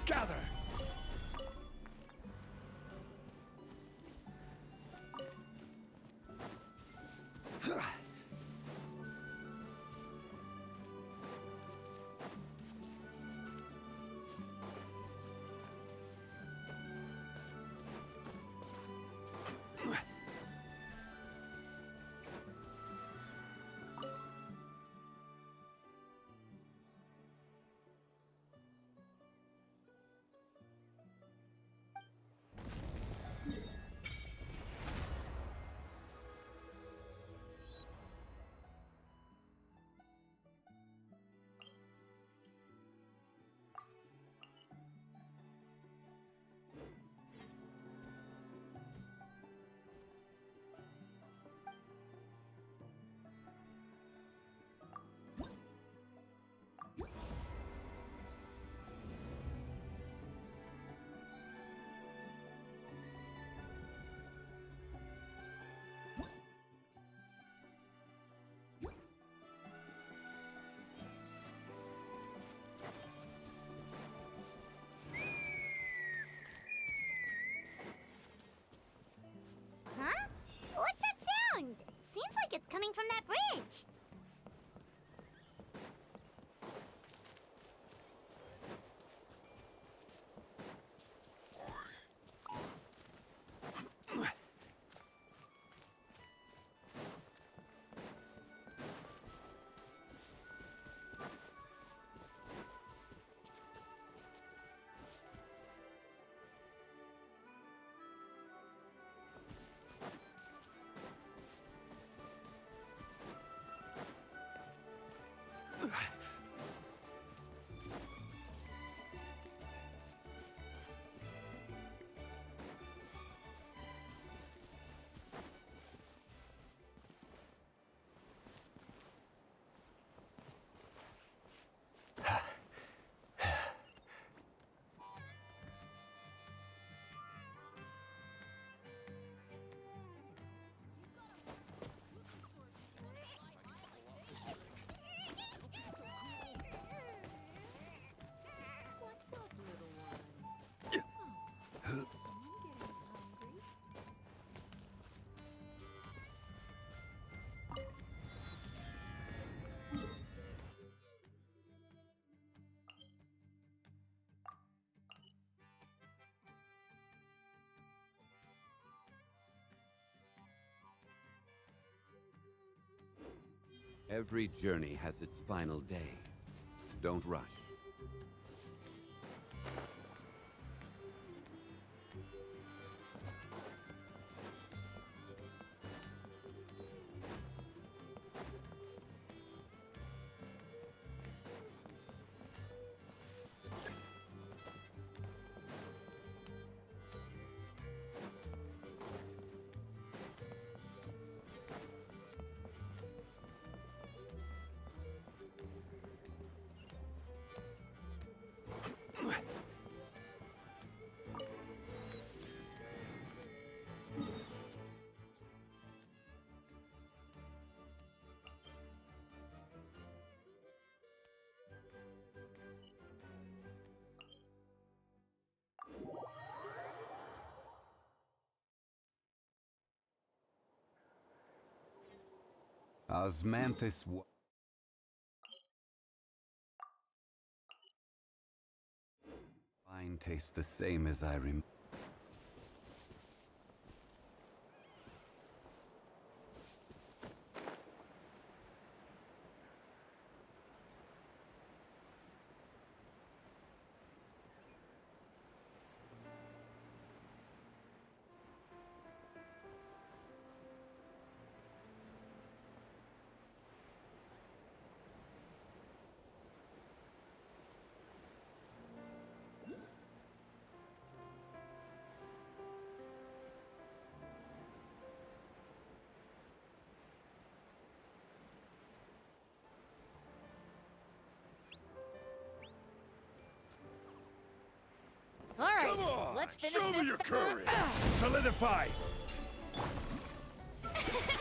Gather! Huh? What's that sound? Seems like it's coming from that bridge. What's up, little one? Oh, is someone getting hungry? Every journey has its final day. Don't rush. Osmanthus wine tastes the same as I remember. let's finish Show this. me your courage! Solidify!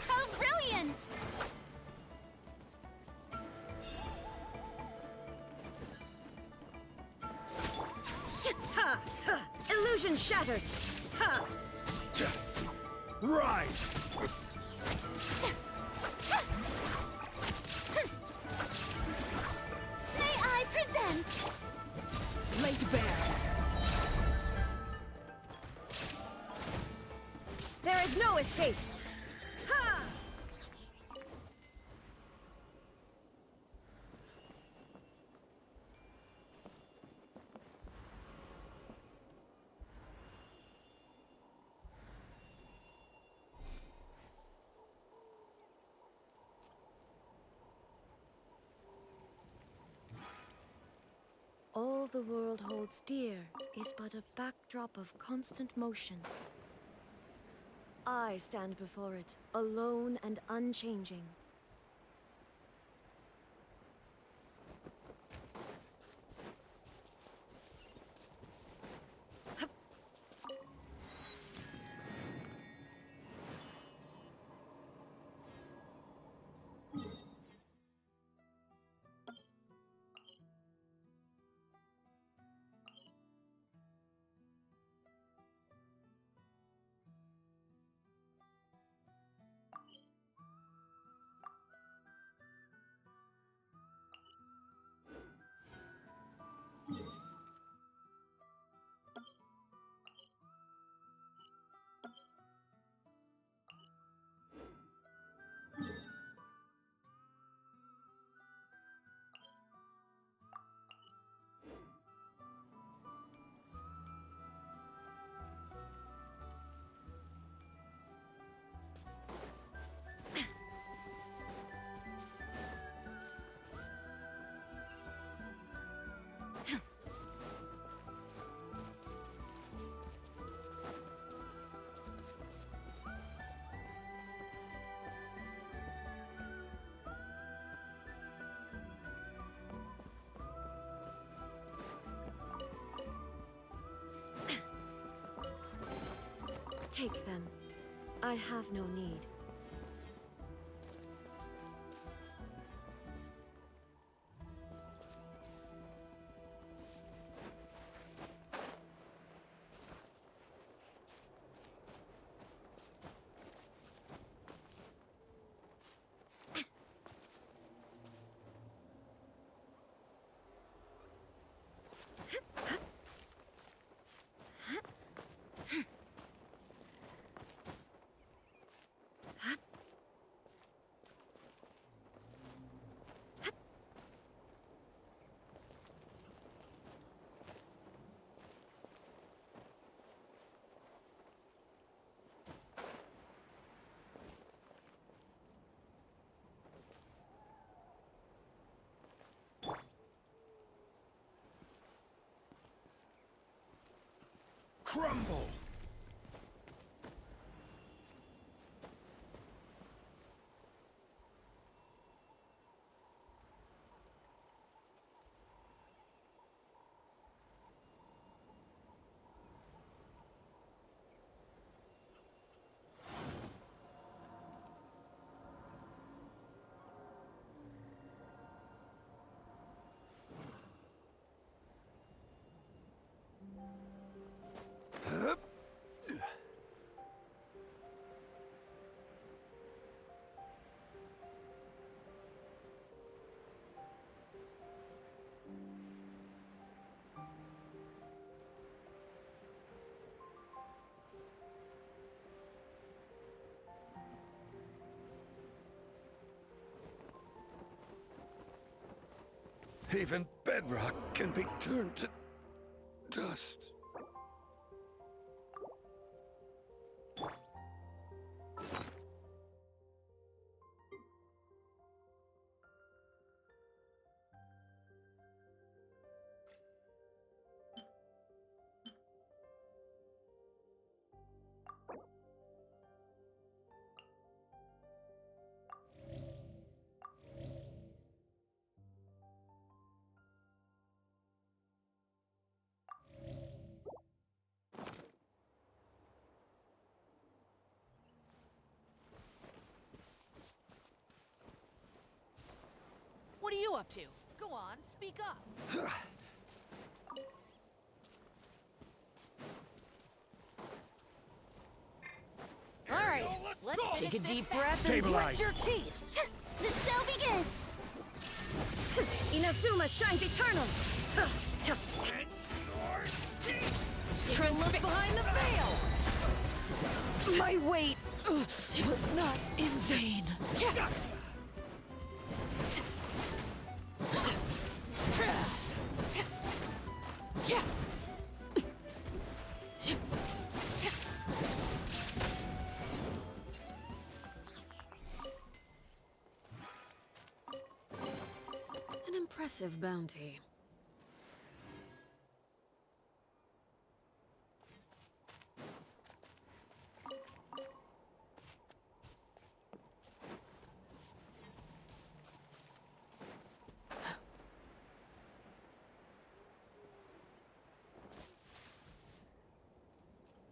How brilliant! Ha! Ha! Illusion shattered! Ha! Rise! May I present? Laid bare! There is no escape! Ha! All the world holds dear is but a backdrop of constant motion. I stand before it, alone and unchanging. Take them. I have no need. Crumble! Even bedrock can be turned to dust. you up to? Go on, speak up. All right, let's take a deep breath and grit your teeth. The show begins! Inazuma shines eternal! Take a look behind the veil! My weight was not in vain. An impressive bounty.